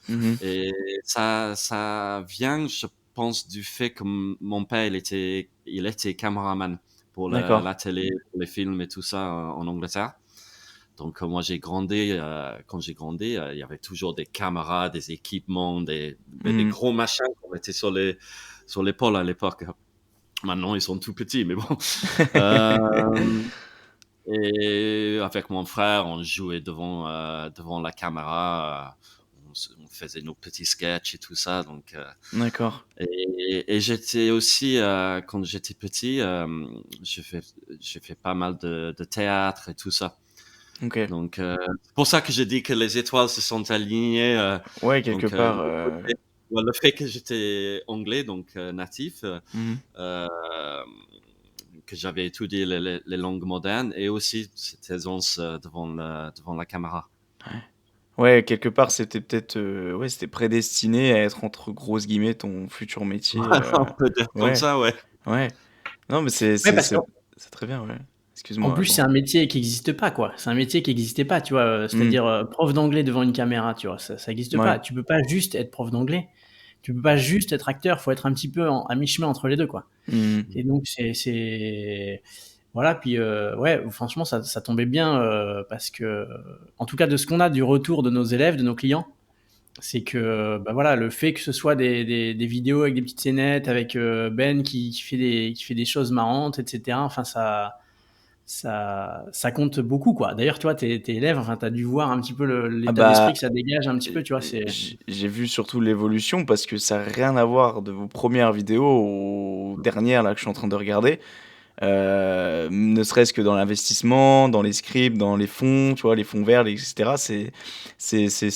Mhm. Et ça vient, je pense, du fait que mon père, il était caméraman pour D'accord. la télé, pour les films et tout ça en Angleterre. Donc, moi, quand j'ai grandi, il y avait toujours des caméras, des équipements, des Mhm. gros machins qui étaient sur l'épaule à l'époque. Maintenant, ils sont tout petits, mais bon. Euh, et avec mon frère, on jouait devant la caméra. On faisait nos petits sketchs et tout ça. Donc, D'accord. et j'étais aussi, quand j'étais petit, j'ai fait pas mal de théâtre et tout ça. Ok. Donc, c'est pour ça que j'ai dit que les étoiles se sont alignées. Ouais, quelque Donc, part. le fait que j'étais anglais, donc natif, Mhm. euh, que j'avais étudié les langues modernes et aussi cette aisance devant la caméra. Ouais. Ouais, quelque part, c'était peut-être, ouais, c'était prédestiné à être entre grosses guillemets «ton futur métier», On peut dire comme ouais, ça, ouais. ouais. Non, mais Ouais, parce que c'est très bien, ouais. en Excuse-moi, plus, c'est Alban. un métier qui existe pas, quoi. C'est un métier qui existait pas, tu vois? Mmh. C'est-à-dire, prof d'anglais devant une caméra, tu vois? Ça existe Ouais. pas. Tu peux pas juste être prof d'anglais. Tu peux pas juste être acteur. Faut être un petit peu à mi-chemin entre les 2, quoi. Mmh mh. Et donc voilà, puis, ouais, franchement, ça tombait bien, parce que, en tout cas, de ce qu'on a du retour de nos élèves, de nos clients, c'est que, bah, voilà, le fait que ce soit des vidéos avec des petites scénettes, avec, Ben qui fait des choses marrantes et cetera, enfin ça compte beaucoup, quoi. D'ailleurs, toi, tes élèves, enfin, tu as dû voir un petit peu Ah l'état d'esprit bah, que ça dégage un petit peu, tu vois? C'est j'ai vu surtout l'évolution parce que ça a rien à voir de vos premières vidéos aux dernières là que je suis en train de regarder. Ne serait-ce que dans l'investissement, dans les scripts, dans les fonds, tu vois? Les fonds verts, les et cetera, c'est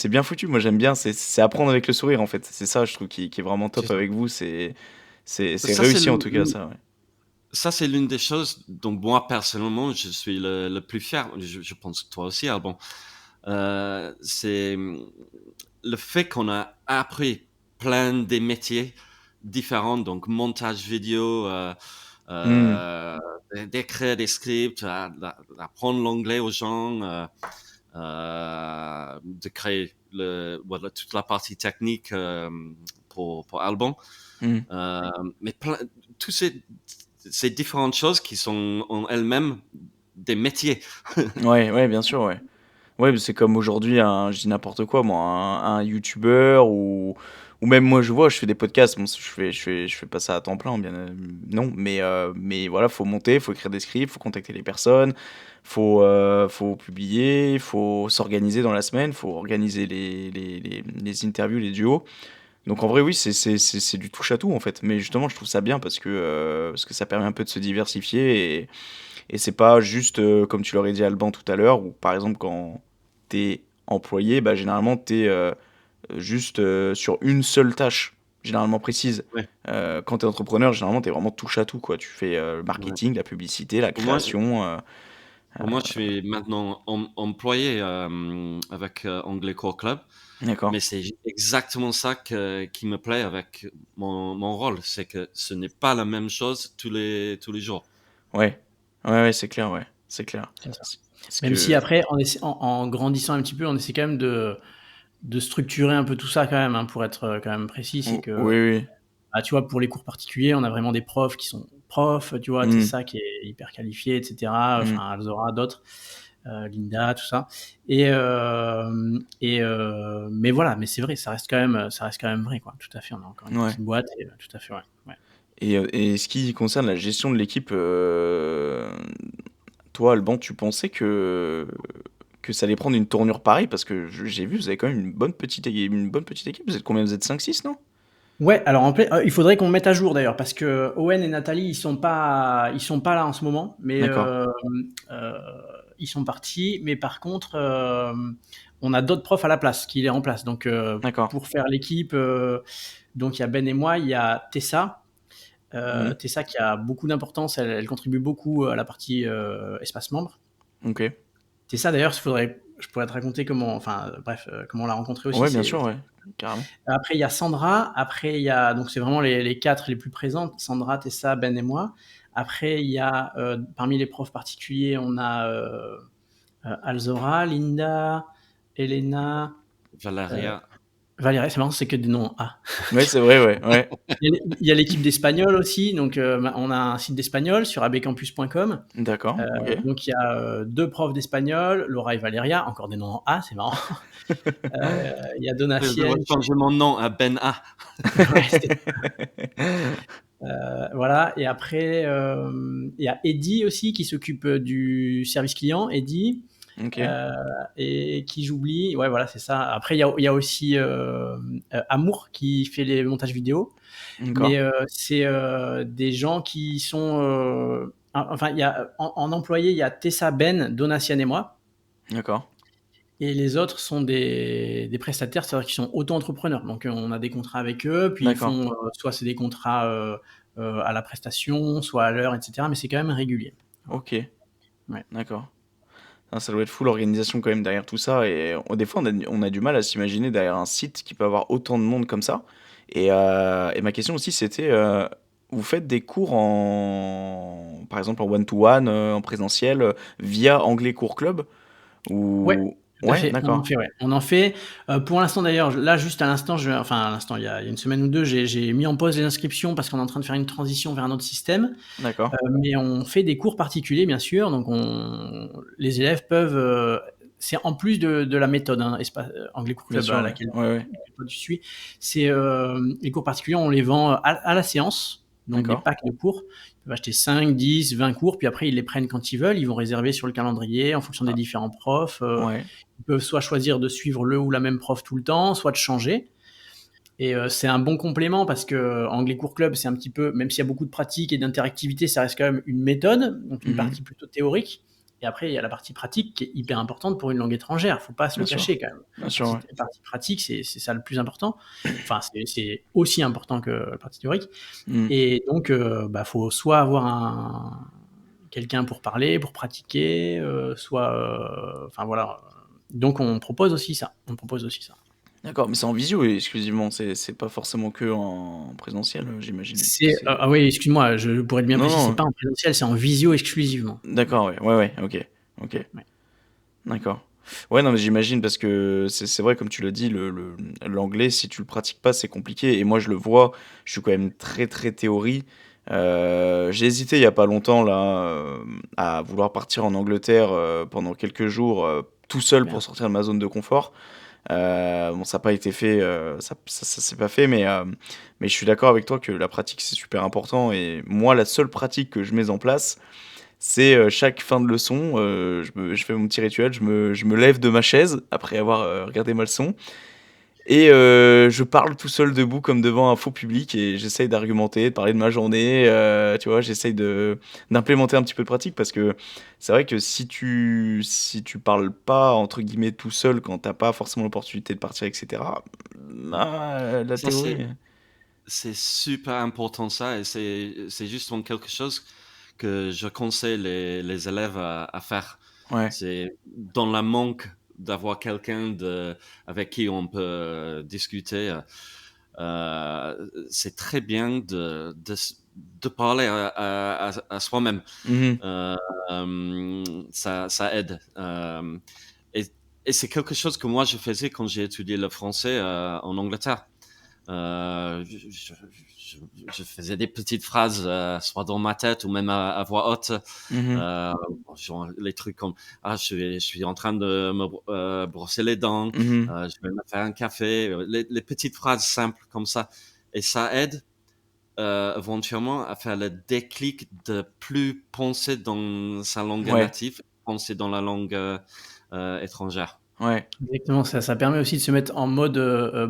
bien foutu. Moi, j'aime bien, c'est apprendre avec le sourire, en fait. C'est ça, je trouve, qui est vraiment C'est top ça. avec vous, c'est Ça, c'est réussi, en tout cas, ça, ouais. ça, c'est l'une des choses dont moi, personnellement, je suis le plus fier. Je pense que toi aussi, Alban. C'est le fait qu'on a appris plein des métiers différents, donc montage vidéo, Mmh. euh, d'écrire des scripts, d'apprendre l'anglais aux gens, de créer voilà, toute la partie technique pour Alban. Mhm. Mais toutes ces différentes choses qui sont en elles-mêmes des métiers. Ouais, bien sûr, ouais. Ouais, c'est comme aujourd'hui, je dis n'importe quoi, moi, un youtubeur ou même moi, je vois, je fais des podcasts. Bon, je fais pas ça à temps plein, bien, non, mais voilà, faut monter, faut écrire des scripts, faut contacter les personnes, faut publier, faut s'organiser dans la semaine, faut organiser les interviews, les duos. Donc en vrai, oui, c'est du touche à tout en fait. Mais justement, je trouve ça bien parce que ça permet un peu de se diversifier et c'est pas juste, comme tu l'aurais dit Alban tout à l'heure, où par exemple quand t'es employé, bah, généralement t'es juste sur une seule tâche, généralement précise. Ouais, Quand t'es entrepreneur, généralement t'es vraiment touche à tout, quoi. Tu fais le ouais. marketing, la publicité, la Pour moi, création. pour moi, je suis maintenant employé avec Anglais Core Club, D'accord. mais c'est exactement ça qui me plaît avec mon rôle, c'est que ce n'est pas la même chose tous les jours. Ouais. Ouais, c'est clair, ouais. C'est clair. C'est ça. Parce Même si que. après, en grandissant un petit peu, on essaie quand même de structurer un peu tout ça quand même, hein, pour être quand même précis. C'est que, Oui, oui. tu vois, pour les cours particuliers, on a vraiment des profs qui sont profs, tu vois, Hmm, Tessa qui est hyper qualifiée, etc. hmm. Enfin, Alzora, d'autres, Linda, tout ça. Mais voilà, mais c'est vrai, ça reste quand même vrai, quoi. Tout à fait, on a encore une Ouais. petite boîte et tout à fait, ouais. Ouais. Et ce qui concerne la gestion de l'équipe, toi, Alban, tu pensais que ça allait prendre une tournure pareille? Parce que j'ai vu, vous avez quand même une bonne petite équipe. Vous êtes combien? Vous êtes 5-6, non? Ouais, alors il faudrait qu'on mette à jour d'ailleurs parce que Owen et Nathalie ils sont pas là en ce moment, mais D'accord, euh, ils sont partis. Mais par contre, on a d'autres profs à la place qui les remplacent. Donc d'accord. pour faire l'équipe, donc il y a Ben et moi, il y a Tessa, Mhm. Tessa qui a beaucoup d'importance. Elle contribue beaucoup à la partie espace membre. Ok. Tessa d'ailleurs, je pourrais te raconter comment, enfin bref, comment on l'a rencontrée aussi. Ouais, bien sûr, ouais. Carrément. Après, il y a Sandra. Après, il y a, donc c'est vraiment les quatre les plus présentes, Sandra, Tessa, Ben et moi. Après, il y a, parmi les profs particuliers, on a Alzora, Linda, Elena, euh, Valeria, Valérie. C'est marrant, c'est que des noms A. Ouais, c'est vrai, ouais, ouais. Il y a l'équipe d'espagnol aussi. Donc, on a un site d'espagnol sur abcampus.com. D'accord, ok. Donc, il y a deux profs d'espagnol, Laura et Valéria, encore des noms en A, c'est marrant. Il y a je devrais Donatienne. changer mon nom à Ben A. Ouais, voilà, et après, il y a Eddy aussi qui s'occupe du service client, Eddy, Ok, et qui j'oublie, ouais, voilà, c'est ça. Après, il y a aussi Amour qui fait les montages vidéo, mais d'accord, c'est des gens qui sont. Enfin, en employé, il y a Tessa, Ben, Donatienne et moi. d'accord, Et les autres sont des prestataires, c'est-à-dire qu'ils sont auto-entrepreneurs. Donc, on a des contrats avec eux, puis ils d'accord. font soit c'est des contrats à la prestation, soit à l'heure, etc. Mais c'est quand même régulier. Voilà. Ok, Ouais. d'accord. Ah, ça doit être fou l'organisation quand même derrière tout ça. Et des fois, on a du mal à s'imaginer derrière un site qui peut avoir autant de monde comme ça. Et ma question aussi, c'était, vous faites des cours par exemple en one-to-one, en présentiel, via Anglais Cours Club? Ouais, Ou... tout à Ouais, fait. On en d'accord, fait, ouais. On en fait. Pour l'instant, d'ailleurs, là, juste à l'instant, enfin, à l'instant, il y a une semaine ou deux, j'ai mis en pause les inscriptions parce qu'on est en train de faire une transition vers un autre système. d'accord. Mais on fait des cours particuliers, bien sûr. Donc, les élèves peuvent. C'est en plus de la méthode, hein, Anglais Cours Bien Club sûr, à ouais. laquelle Ouais, ouais. toi tu suis. C'est les cours particuliers, on les vend à la séance. Donc des D'accord. packs de cours. Ils peuvent acheter 5, 10, 20 cours, puis après ils les prennent quand ils veulent. Ils vont réserver sur le calendrier en fonction des Ah, différents profs. ouais. Ils peuvent soit choisir de suivre le ou la même prof tout le temps, soit de changer. Et c'est un bon complément parce que Anglais Cours Club, c'est un petit peu, même s'il y a beaucoup de pratique et d'interactivité, ça reste quand même une méthode, donc une Mhm. partie plutôt théorique. Et après, il y a la partie pratique qui est hyper importante pour une langue étrangère. Faut pas se Bien le sûr. cacher quand même. Bien sûr, ouais. La partie pratique, c'est ça le plus important. Enfin, c'est aussi important que la partie théorique. Mhm. Et donc, faut soit avoir quelqu'un pour parler, pour pratiquer, soit, enfin voilà. Donc, on propose aussi ça. On propose aussi ça. D'accord, mais c'est en visio exclusivement, c'est pas forcément que en présentiel, j'imagine. Ah oui, excuse-moi, pour être bien Non, précis, c'est non, pas en présentiel, c'est en visio exclusivement. Ouais, d'accord, ouais, ouais, ouais, ok, ok, ouais. d'accord. Ouais, non, mais j'imagine parce que c'est vrai, comme tu l'as dit, l'anglais, si tu le pratiques pas, c'est compliqué. Et moi, je le vois, je suis quand même très, très théorie. J'ai hésité il y a pas longtemps là à vouloir partir en Angleterre pendant quelques jours tout seul pour Super. sortir de ma zone de confort. Bon, ça n'a pas été fait, ça s'est pas fait, mais je suis d'accord avec toi que la pratique c'est super important. Et moi, la seule pratique que je mets en place, c'est chaque fin de leçon, je fais mon petit rituel, je me lève de ma chaise après avoir regardé ma leçon et je parle tout seul debout comme devant un faux public et j'essaye d'argumenter, de parler de ma journée, tu vois, j'essaye d'implémenter un petit peu de pratique parce que c'est vrai que si tu parles pas entre guillemets tout seul quand t'as pas forcément l'opportunité de partir, etc. Bah, la Ça, théorie. c'est super important ça, et c'est justement quelque chose que je conseille les élèves à faire. Ouais, C'est dans la manque d'avoir quelqu'un avec qui on peut discuter. C'est très bien de parler à soi-même. mhm, Euh, ça aide. Et, et c'est quelque chose que moi je faisais quand j'ai étudié le français en Angleterre. Je faisais des petites phrases, soit dans ma tête ou même à voix haute, mhm, euh, genre les trucs comme ah je suis en train de me brosser les dents, mhm. je vais me faire un café, les petites phrases simples comme ça, et ça aide éventuellement à faire le déclic de plus penser dans sa langue Ouais, native, penser dans la langue étrangère. ouais, Exactement, ça permet aussi de se mettre en mode,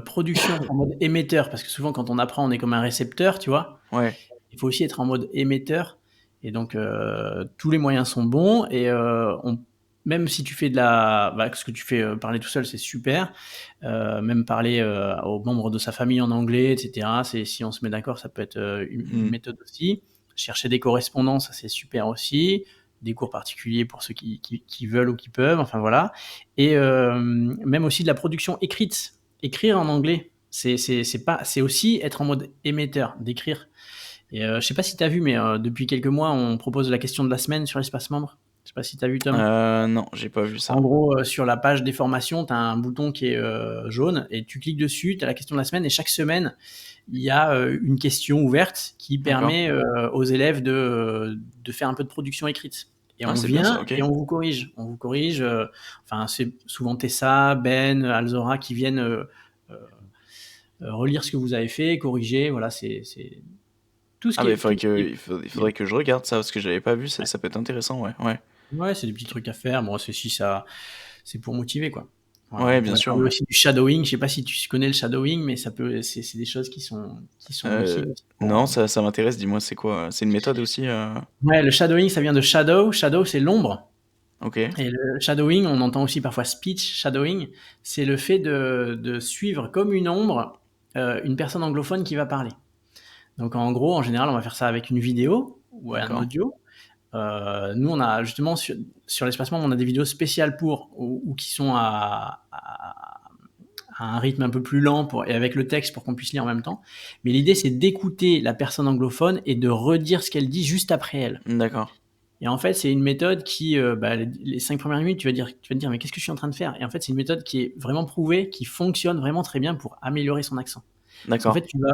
production, en mode émetteur, parce que souvent quand on apprend, on est comme un récepteur, tu vois? ouais, Il faut aussi être en mode émetteur et donc tous les moyens sont bons et on même si tu fais ce que tu fais, parler tout seul, c'est super. Même parler, aux membres de sa famille en anglais et cetera, si on se met d'accord, ça peut être, une mhm, méthode aussi. Chercher des correspondances, ça c'est super aussi. Des cours particuliers pour ceux qui veulent ou qui peuvent, enfin voilà et même aussi de la production écrite. Écrire en anglais, c'est aussi être en mode émetteur, d'écrire et je sais pas si tu as vu, mais depuis quelques mois, on propose la question de la semaine sur l'espace membre. Je sais pas si tu as vu, Tom? non, j'ai pas vu En ça. gros, sur la page des formations, tu as un bouton qui est jaune et tu cliques dessus, tu as la question de la semaine et chaque semaine, il y a une question ouverte qui D'accord. permet aux élèves de faire un peu de production écrite. Et Ah, on c'est bien vient ça, ok. et on vous corrige. On vous corrige. Enfin, c'est souvent Tessa, Ben, Alzora qui viennent euh, relire ce que vous avez fait, corriger. Voilà, c'est tout ce Ah, qui bah, est, tout ce qui est il faudrait que je regarde ça parce que j'avais pas vu, ça peut être intéressant, ouais, ouais. ouais, c'est des petits trucs à faire. Bon, c'est si ça, c'est pour motiver, quoi. Voilà, Ouais, on bien pourrait sûr, parler ouais. aussi du shadowing. Je sais pas si tu connais le shadowing, mais ça peut, c'est des choses qui sont utiles aussi pour. Non, ça m'intéresse, dis-moi, c'est quoi? C'est une méthode aussi? Ouais, le shadowing, ça vient de shadow. Shadow, c'est l'ombre. Ok, Et le shadowing, on entend aussi parfois speech shadowing. C'est le fait de suivre comme une ombre une personne anglophone qui va parler. Donc en gros, en général, on va faire ça avec une vidéo ou un d'accord. audio. Nous, on a justement sur l'espacement, on a des vidéos spéciales ou qui sont à un rythme un peu plus lent et avec le texte pour qu'on puisse lire en même temps. Mais l'idée, c'est d'écouter la personne anglophone et de redire ce qu'elle dit juste après elle. D'accord, Et en fait, c'est une méthode qui, les 5 premières minutes, tu vas te dire, mais qu'est-ce que je suis en train de faire? Et en fait, c'est une méthode qui est vraiment prouvée, qui fonctionne vraiment très bien pour améliorer son accent. Parce qu'en d'accord. fait, tu vas,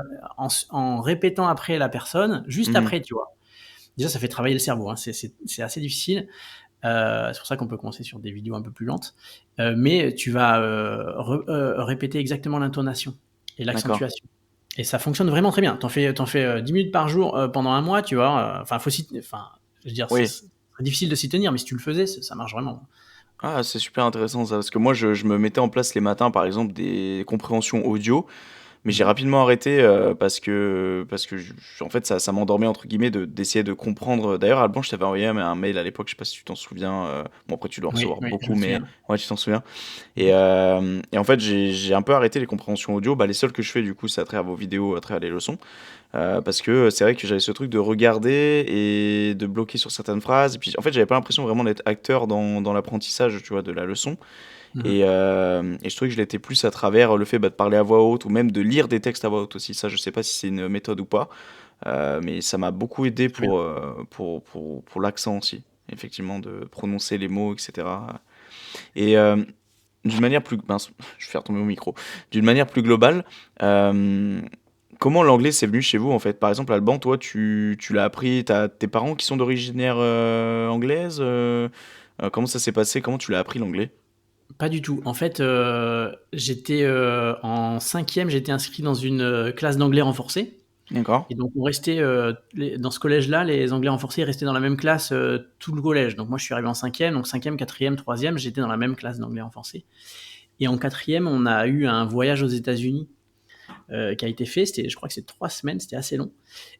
en répétant après la personne, juste Mhm. après, tu vois. Déjà, ça fait travailler le cerveau, hein, c'est assez difficile. C'est pour ça qu'on peut commencer sur des vidéos un peu plus lentes. Mais tu vas répéter exactement l'intonation et D'accord. l'accentuation. Et ça fonctionne vraiment très bien. T'en fais 10 minutes par jour pendant un mois, tu vois. Enfin, je veux dire, Oui. c'est difficile de s'y tenir, mais si tu le faisais, ça marche vraiment. Ah, c'est super intéressant ça, parce que moi, je me mettais en place les matins, par exemple, des compréhensions audio. Mais j'ai Mhm. rapidement arrêté parce que en fait, ça m'endormait, entre guillemets, d'essayer de comprendre. D'ailleurs, Alban, je t'avais envoyé un mail à l'époque, je sais pas si tu t'en souviens. Bon, après, tu dois en Oui, recevoir oui, je beaucoup, me mais souviens. ouais, tu t'en souviens. Mhm. Et en fait, j'ai un peu arrêté les compréhensions audio. Bah, les seules que je fais, du coup, c'est à travers vos vidéos, à travers les leçons. Parce que c'est vrai que j'avais ce truc de regarder et de bloquer sur certaines phrases. Et puis, en fait, j'avais pas l'impression vraiment d'être acteur dans l'apprentissage, tu vois, de la leçon. Mhm. Et je trouvais que je l'étais plus à travers le fait de parler à voix haute ou même de lire des textes à voix haute aussi. Ça, je sais pas si c'est une méthode ou pas, mais ça m'a beaucoup aidé Très bien. pour l'accent aussi. Effectivement, de prononcer les mots, etc. Et d'une manière plus... Mince, je vais faire tomber mon micro. D'une manière plus globale, comment l'anglais c'est venu chez vous en fait? Par exemple, Alban, toi, tu l'as appris, t'as tes parents qui sont d'origine anglaise? Comment ça s'est passé? Comment tu l'as appris l'anglais? Pas du tout. En fait, j'étais en cinquième, j'étais inscrit dans une classe d'anglais renforcée. D'accord. Et donc, on restait dans ce collège-là, les anglais renforcés restaient dans la même classe tout le collège. Donc, moi, je suis arrivé en cinquième, donc cinquième, quatrième, troisième, j'étais dans la même classe d'anglais renforcé. Et en quatrième, on a eu un voyage aux États-Unis qui a été fait. Je crois que c'est 3 semaines, c'était assez long.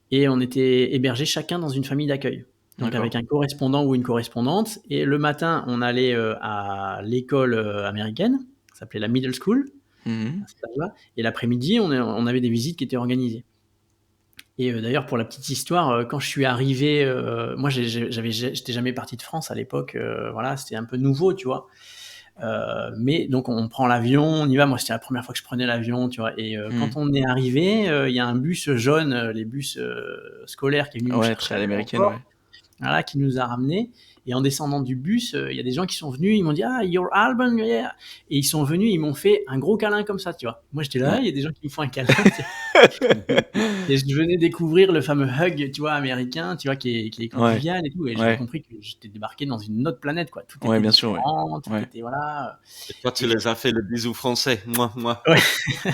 Et on était hébergés chacun dans une famille d'accueil. Donc D'accord. avec un correspondant ou une correspondante. Et le matin, on allait à l'école américaine, ça s'appelait la middle school, Mhm. à cet âge-là. Et l'après-midi, on avait des visites qui étaient organisées. Et d'ailleurs, pour la petite histoire, quand je suis arrivé, moi, j'étais jamais parti de France à l'époque. Voilà, c'était un peu nouveau, tu vois. Mais donc, on prend l'avion, on y va. Moi, c'était la première fois que je prenais l'avion, tu vois. Et quand on est arrivé, il y a un bus jaune, les bus scolaires, qui est venu nous Ouais, chercher très à à l'américaine, l'aéroport. ouais. Voilà, qui nous a ramenés. Et en descendant du bus, il y a des gens qui sont venus, ils m'ont dit ah, your album, yeah. Et ils sont venus, ils m'ont fait un gros câlin comme ça, tu vois. Moi, j'étais là, Ouais. il y a des gens qui me font un câlin. Et je venais découvrir le fameux hug, tu vois, américain, tu vois, qui est Ouais, convivial et tout. Et j'avais ouais, compris que j'étais débarqué dans une autre planète, quoi. Tout ouais, était bien sûr, ouais. différent, tout Ouais. était voilà. Et toi, tu Et les as fait le bisou français. Moi. ouais,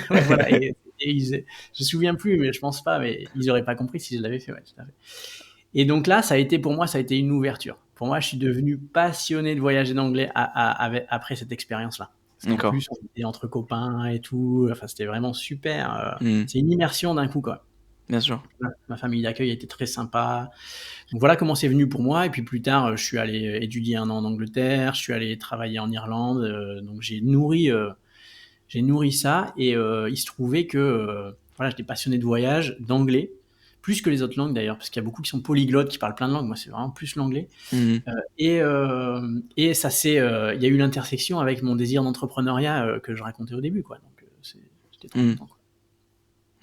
ouais, voilà. Et je me souviens plus, mais je pense pas, mais ils auraient pas compris si je l'avais fait, ouais, tout à fait. Et donc là, ça a été pour moi, ça a été une ouverture. Pour moi, je suis devenu passionné de voyager d'anglais après cette expérience-là. Parce qu'en D'accord. plus, on était entre copains et tout. Enfin, c'était vraiment super. Mhm. C'est une immersion d'un coup, quoi. Bien sûr. Ma famille d'accueil était très sympa. Donc voilà comment c'est venu pour moi. Et puis plus tard, je suis allé étudier 1 an en Angleterre. Je suis allé travailler en Irlande. Donc j'ai nourri ça. Et il se trouvait que voilà, j'étais passionné de voyage, d'anglais, plus que les autres langues d'ailleurs, parce qu'il y a beaucoup qui sont polyglottes, qui parlent plein de langues. Moi, c'est vraiment plus l'anglais. Mhm. Et ça il y a eu l'intersection avec mon désir d'entrepreneuriat que je racontais au début, quoi. Donc j'étais trop Mhm. content, quoi.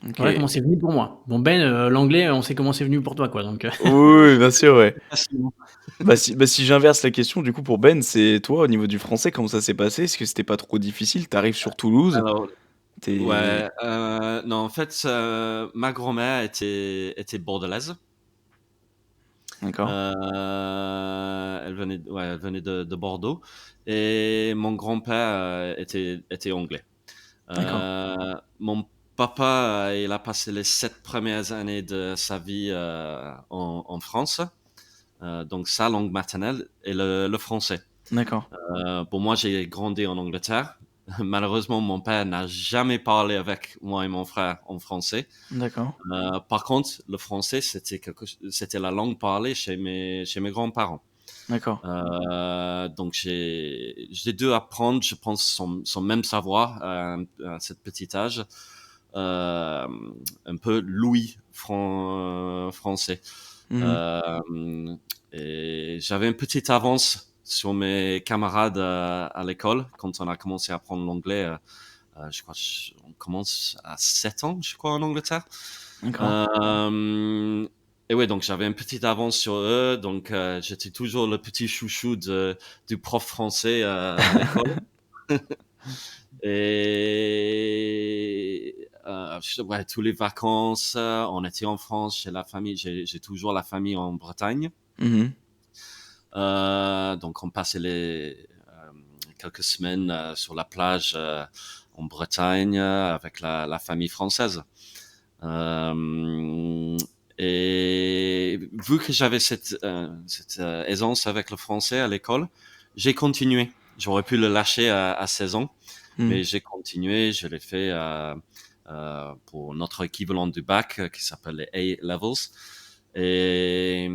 Ok. Voilà comment c'est venu pour moi. Bon Ben, l'anglais, on sait comment c'est venu pour toi, quoi. Donc Oui, bien sûr, ouais. Facilement. Bah si j'inverse la question, du coup, pour Ben, c'est toi, au niveau du français, comment ça s'est passé? Est-ce que c'était pas trop difficile? T'arrives sur Toulouse, Alors, t'es... ouais, non, en fait, ma grand-mère était bordelaise. D'accord. Elle venait de Bordeaux. Et mon grand-père était anglais. D'accord. Mon papa, il a passé les 7 premières années de sa vie en France. Donc sa langue maternelle est le français. D'accord. Pour moi, j'ai grandi en Angleterre. Malheureusement, mon père n'a jamais parlé avec moi et mon frère en français. D'accord. Par contre, le français, c'était la langue parlée chez mes grands-parents. D'accord. Donc j'ai dû apprendre, je pense, son même savoir à cet petit âge, un peu Louis français. Mhm. Euh, et j'avais une petite avance sur mes camarades à l'école quand on a commencé à apprendre l'anglais. Je crois on commence à 7 ans, je crois, en Angleterre. D'accord. Euh, et ouais, donc j'avais une petite avance sur eux, donc j'étais toujours le petit chouchou du prof français à l'école. Et ouais, tous les vacances, on était en France chez la famille. J'ai toujours la famille en Bretagne. Mhm. Donc on passait quelques semaines sur la plage en Bretagne avec la famille française. Et vu que j'avais cette aisance avec le français à l'école, j'ai continué. J'aurais pu le lâcher à 16 ans, Mhm. mais j'ai continué. Je l'ai fait pour notre équivalent du bac qui s'appelle les A-levels. Et,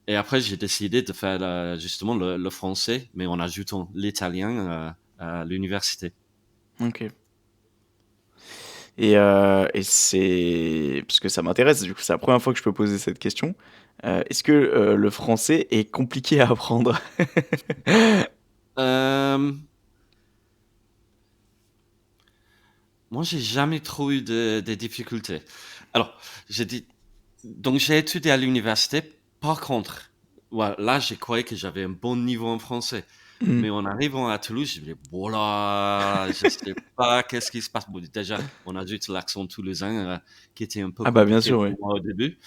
et après, j'ai décidé de faire justement le français, mais en ajoutant l'italien à l'université. Ok. Et c'est... Parce que ça m'intéresse, du coup, c'est la première fois que je peux poser cette question. Est-ce que le français est compliqué à apprendre? Euh, Moi, j'ai jamais trop eu de difficultés. Alors, donc j'ai étudié à l'université. Par contre, ouais, là, j'ai croyais que j'avais un bon niveau en français. Mm. Mais en arrivant à Toulouse, je me dis, voilà, je sais pas qu'est-ce qui se passe. Bon, déjà, on ajoute l'accent toulousain qui était un peu Ah bah bien compliqué sûr, oui. pour moi au début.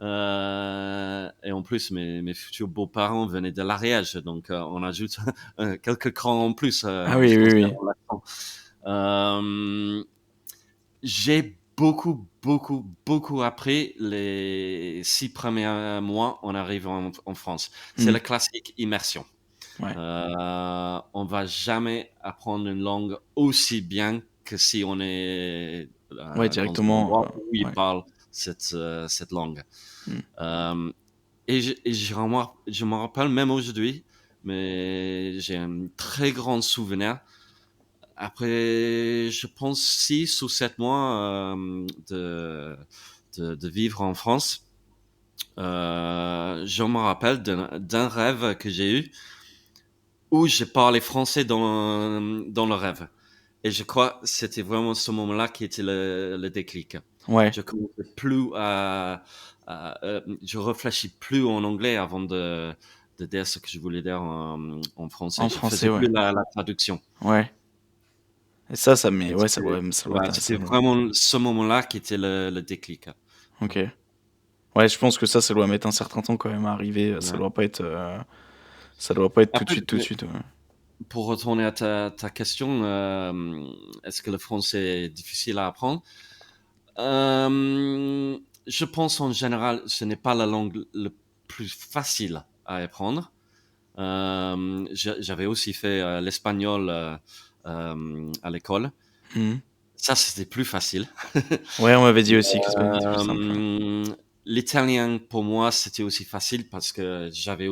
Et en plus, mes futurs beaux-parents venaient de l'Ariège, donc on ajoute quelques crans en plus Ah en oui, ce qui oui, oui. concerne l'accent. J'ai beaucoup appris les 6 premiers mois en arrivant en France. C'est Mm. la classique immersion. Ouais. On va jamais apprendre une langue aussi bien que si on est Ouais, dans un directement. endroit où ils Ouais. parlent cette langue. Mm. Euh, je m'en rappelle même aujourd'hui, mais j'ai un très grand souvenir. Après, je pense 6 ou 7 mois de vivre en France, je me rappelle d'un rêve que j'ai eu où j'ai parlé français dans le rêve. Et je crois que c'était vraiment ce moment-là qui était le déclic. Ouais. Je commençais plus je réfléchis plus en anglais avant de dire ce que je voulais dire en français. En Je français, faisais ouais. plus la traduction. Ouais. Et ça, Et ouais, ça doit ouais, intéresser. c'était vraiment ce moment-là qui était le déclic. Ok. Ouais, je pense que ça doit mettre un certain temps quand même à arriver. Ouais. Ça doit pas être Après, tout de suite. Ouais. pour retourner à ta question, est-ce que le français est difficile à apprendre? Je pense en général, ce n'est pas la langue le plus facile à apprendre. J'avais aussi fait l'espagnol à l'école. Mhm. Ça, c'était plus facile. Ouais, on m'avait dit aussi que l'espagnol était plus simple. Ouais. Euh, L'italien, pour moi, c'était aussi facile parce que j'avais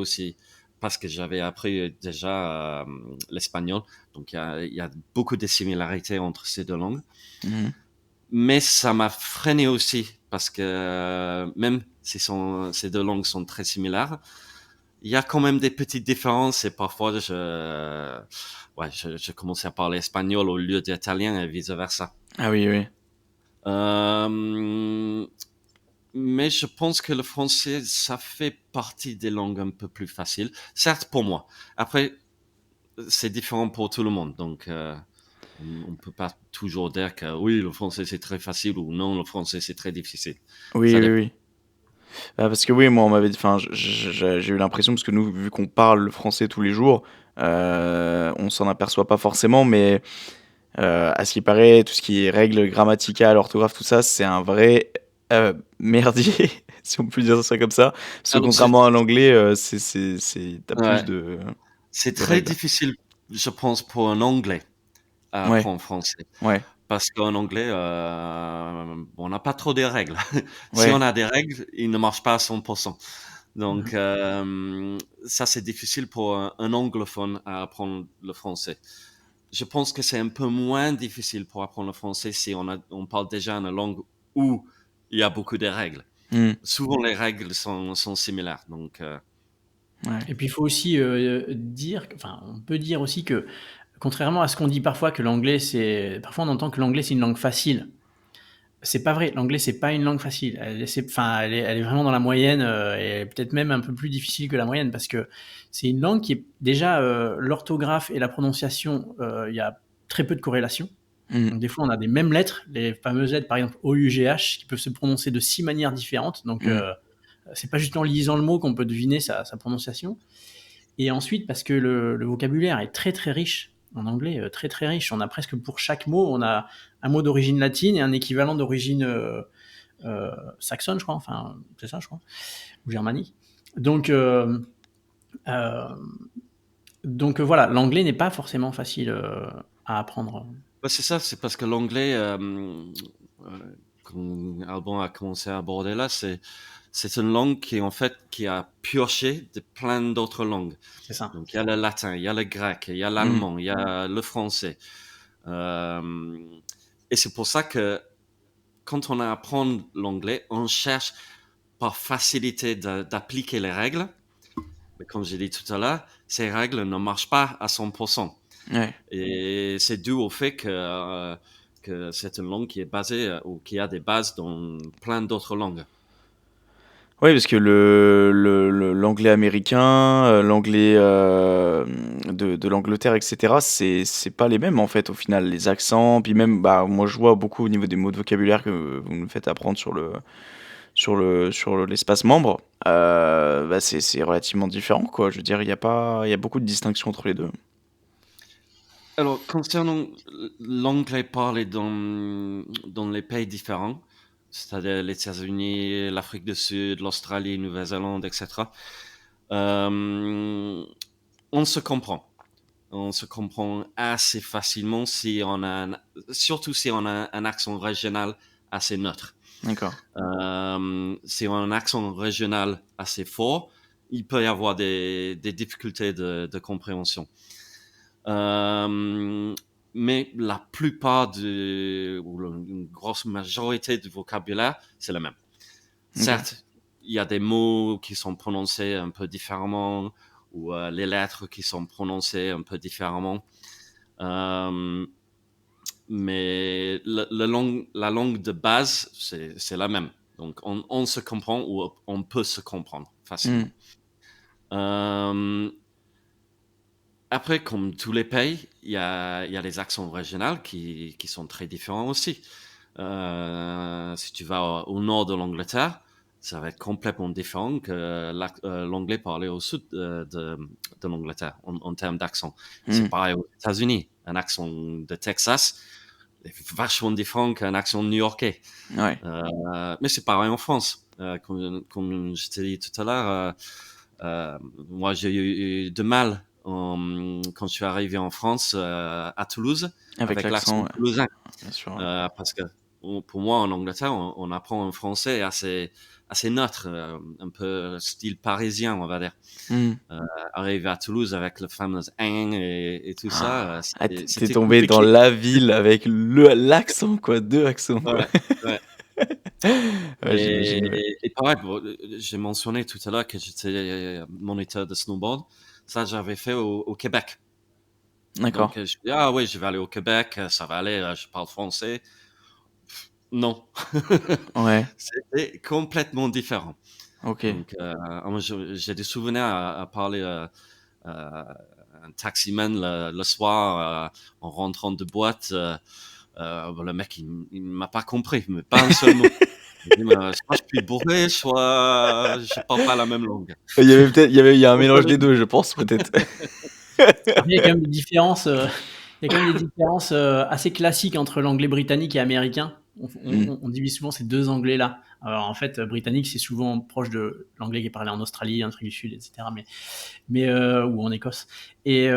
appris déjà l'espagnol. Donc, il y a beaucoup de similarités entre ces deux langues. Mhm. Mais ça m'a freiné aussi parce que même si ces deux langues sont très similaires, il y a quand même des petites différences et parfois je commençais à parler espagnol au lieu d'italien et vice versa. Ah oui, oui. Euh, mais je pense que le français, ça fait partie des langues un peu plus faciles. Certes pour moi. Après, c'est différent pour tout le monde. Donc, on peut pas toujours dire que oui, le français c'est très facile ou non, le français c'est très difficile. Oui, Ça oui, dépend. oui. Parce que oui, moi, on m'avait dit, enfin, j'ai eu l'impression, parce que nous, vu qu'on parle le français tous les jours, on s'en aperçoit pas forcément, mais à ce qui paraît, tout ce qui est règles grammaticales, orthographe, tout ça, c'est un vrai merdier, si on peut dire ça comme ça. Parce que Alors, contrairement à l'anglais, t'as plus ouais, c'est de très règles. difficile, je pense, pour un anglais à Ouais, apprendre français. ouais, Parce qu'en anglais, on n'a pas trop de règles. Si on ouais. a des règles, ils ne marchent pas à 100%. Donc, ça, c'est difficile pour un anglophone à apprendre le français. Je pense que c'est un peu moins difficile pour apprendre le français si on parle déjà une langue où il y a beaucoup de règles. Hmm, Souvent, les règles sont similaires. Donc, ouais. Et puis il faut aussi dire, enfin on peut dire aussi que contrairement à ce qu'on dit parfois que l'anglais c'est, parfois on entend que l'anglais c'est une langue facile. C'est pas vrai, l'anglais c'est pas une langue facile. Enfin elle est vraiment dans la moyenne et peut-être même un peu plus difficile que la moyenne parce que c'est une langue qui est déjà l'orthographe et la prononciation, il y a très peu de corrélation. Hmm, Donc des fois on a des mêmes lettres, les fameuses lettres par exemple OUGH qui peuvent se prononcer de 6 manières différentes. Donc hmm. c'est pas juste en lisant le mot qu'on peut deviner sa prononciation. Et ensuite, parce que le vocabulaire est très très riche en anglais, très très riche. On a presque pour chaque mot, on a un mot d'origine latine et un équivalent d'origine saxonne, je crois. Enfin, c'est ça, je crois, ou germanique. Donc, euh, voilà, l'anglais n'est pas forcément facile à apprendre. bah, c'est ça, c'est parce que l'anglais, quand Alban a commencé à aborder là, c'est une langue qui, en fait, qui a pioché de plein d'autres langues. C'est ça. Donc, il y a le latin, il y a le grec, il y a Hmm. l'allemand, il y a le français. Euh, et c'est pour ça que quand on apprend l'anglais, on cherche par facilité d'appliquer les règles. Mais comme j'ai dit tout à l'heure, ces règles ne marchent pas à 100%. Ouais. Et c'est dû au fait que c'est une langue qui est basée ou qui a des bases dans plein d'autres langues. Oui, parce que l'anglais américain, l'anglais de l'Angleterre, etc., c'est pas les mêmes en fait au final, les accents, puis même, bah, moi je vois beaucoup au niveau des mots de vocabulaire que vous me faites apprendre sur l'espace membre, bah, c'est relativement différent, quoi. Je veux dire, il y a beaucoup de distinctions entre les deux. Alors, concernant l'anglais parlé dans les pays différents, c'est-à-dire les États-Unis, l'Afrique du Sud, l'Australie, Nouvelle-Zélande, etc., euh, on se comprend. On se comprend assez facilement si on a surtout si on a un accent régional assez neutre. D'accord. Si on a un accent régional assez fort, il peut y avoir des difficultés de compréhension. Mais la plupart ou une grosse majorité du vocabulaire, c'est le même. Ok. Certes, il y a des mots qui sont prononcés un peu différemment ou les lettres qui sont prononcées un peu différemment. Mais la langue de base, c'est la même. Donc, on se comprend ou on peut se comprendre facilement. Après, comme tous les pays, il y a les accents régionaux qui sont très différents aussi. Si tu vas au nord de l'Angleterre, ça va être complètement différent que l'anglais parlé au sud de l'Angleterre en termes d'accent. C'est pareil aux États-Unis. Un accent de Texas est vachement différent qu'un accent new-yorkais. Ouais. Mais c'est pareil en France. Comme je t'ai dit tout à l'heure, moi j'ai eu de mal quand je suis arrivé en France à Toulouse Avec avec l'accent, l'accent ouais, toulousain. bien sûr. Parce que pour moi en Angleterre on apprend un français assez neutre, un peu style parisien on va dire. Arrivé à Toulouse avec le fameux "ing" et tout ça, Ah, t'es c'était tombé dans compliqué. la ville avec l'accent, quoi, deux accents, quoi. Ouais, ouais. Ouais, j'imagine, ouais. Et pareil, j'ai mentionné tout à l'heure que j'étais moniteur de snowboard. Ça, j'avais fait au Québec. D'accord. Donc, je me dis, ah oui, je vais aller au Québec, ça va aller, je parle français. Non. Ouais, C'était complètement différent. ok. Donc, moi, j'ai des souvenirs à parler un taximan le soir en rentrant de boîte. Le mec, il m'a pas compris, mais pas un seul mot. Il dit, soit je suis bourré, soit je parle pas la même langue. Il y a un mélange des deux, je pense, peut-être. Après, il y a quand même des différences, il y a quand même des différences assez classiques entre l'anglais britannique et américain. On divise souvent ces deux anglais-là. Alors en fait, britannique, c'est souvent proche de l'anglais qui est parlé en Australie, en Afrique du Sud, etc. Ou en Écosse. Et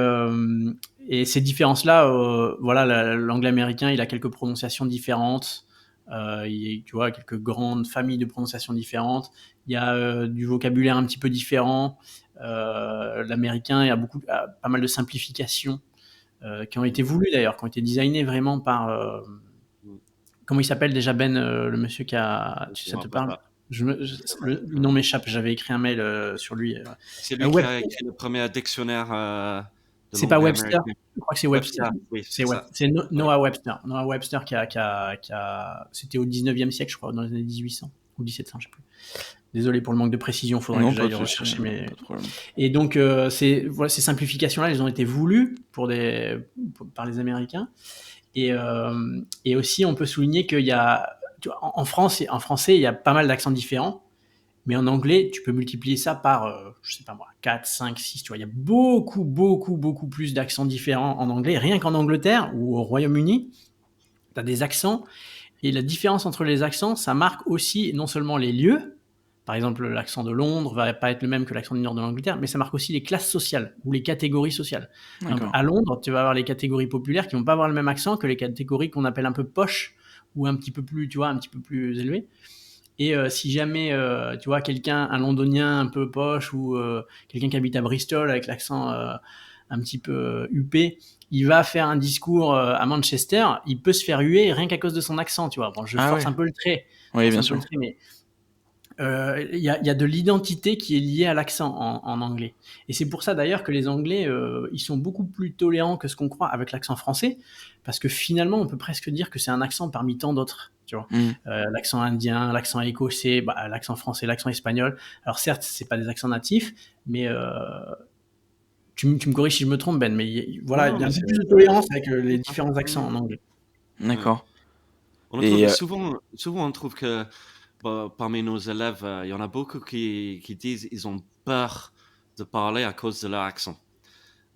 ces différences-là, voilà, l'anglais américain, il a quelques prononciations différentes. Tu vois, quelques grandes familles de prononciations différentes. Il y a du vocabulaire un petit peu différent. L'américain, il y a pas mal de simplifications qui ont été voulues d'ailleurs, qui ont été designées vraiment par. Comment il s'appelle déjà, Ben, le monsieur qui a. Je Ça me te rappelle parle? pas. Le nom m'échappe, j'avais écrit un mail sur lui. C'est lui qui a Webster. écrit le premier dictionnaire de C'est pas l'anglais Webster, américain. je crois que c'est Webster. Webster, oui, c'est ça. C'est Ouais. Noah Webster. Noah Webster c'était au 19e siècle, je crois, dans les années 1800 ou 1700, je sais plus. Désolé pour le manque de précision, faudrait que Non, pas j'aille de souci, rechercher. Mais... pas de problème. Et donc, voilà, ces simplifications-là, elles ont été voulues par les Américains. Et aussi, on peut souligner qu'il y a, tu vois, en français, il y a pas mal d'accents différents. Mais en anglais, tu peux multiplier ça par, je sais pas moi, 4, 5, 6, tu vois. Il y a beaucoup, beaucoup, beaucoup plus d'accents différents en anglais. Rien qu'en Angleterre ou au Royaume-Uni, tu as des accents. Et la différence entre les accents, ça marque aussi non seulement les lieux. Par exemple, l'accent de Londres va pas être le même que l'accent du nord de l'Angleterre, mais ça marque aussi les classes sociales ou les catégories sociales. D'accord. À Londres, tu vas avoir les catégories populaires qui vont pas avoir le même accent que les catégories qu'on appelle un peu poche ou un petit peu plus, tu vois, un petit peu plus élevées. Et si jamais, tu vois, un londonien un peu poche ou quelqu'un qui habite à Bristol avec l'accent un petit peu huppé, il va faire un discours à Manchester, il peut se faire huer rien qu'à cause de son accent, tu vois. Bon, je Ah force ouais. un peu le trait, Oui, bien sûr. Il y a de l'identité qui est liée à l'accent en anglais. Et c'est pour ça d'ailleurs que les Anglais, ils sont beaucoup plus tolérants que ce qu'on croit avec l'accent français, parce que finalement, on peut presque dire que c'est un accent parmi tant d'autres, tu vois. Mm. L'accent indien, l'accent écossais, l'accent français, l'accent espagnol. Alors certes, c'est pas des accents natifs, mais tu me corriges si je me trompe, Ben, mais voilà, il Non, y a mais un peu c'est plus de tolérance avec les ça. différents accents en anglais. D'accord. On Et trouve souvent on trouve que parmi nos élèves, il y en a beaucoup qui disent ils ont peur de parler à cause de leur accent.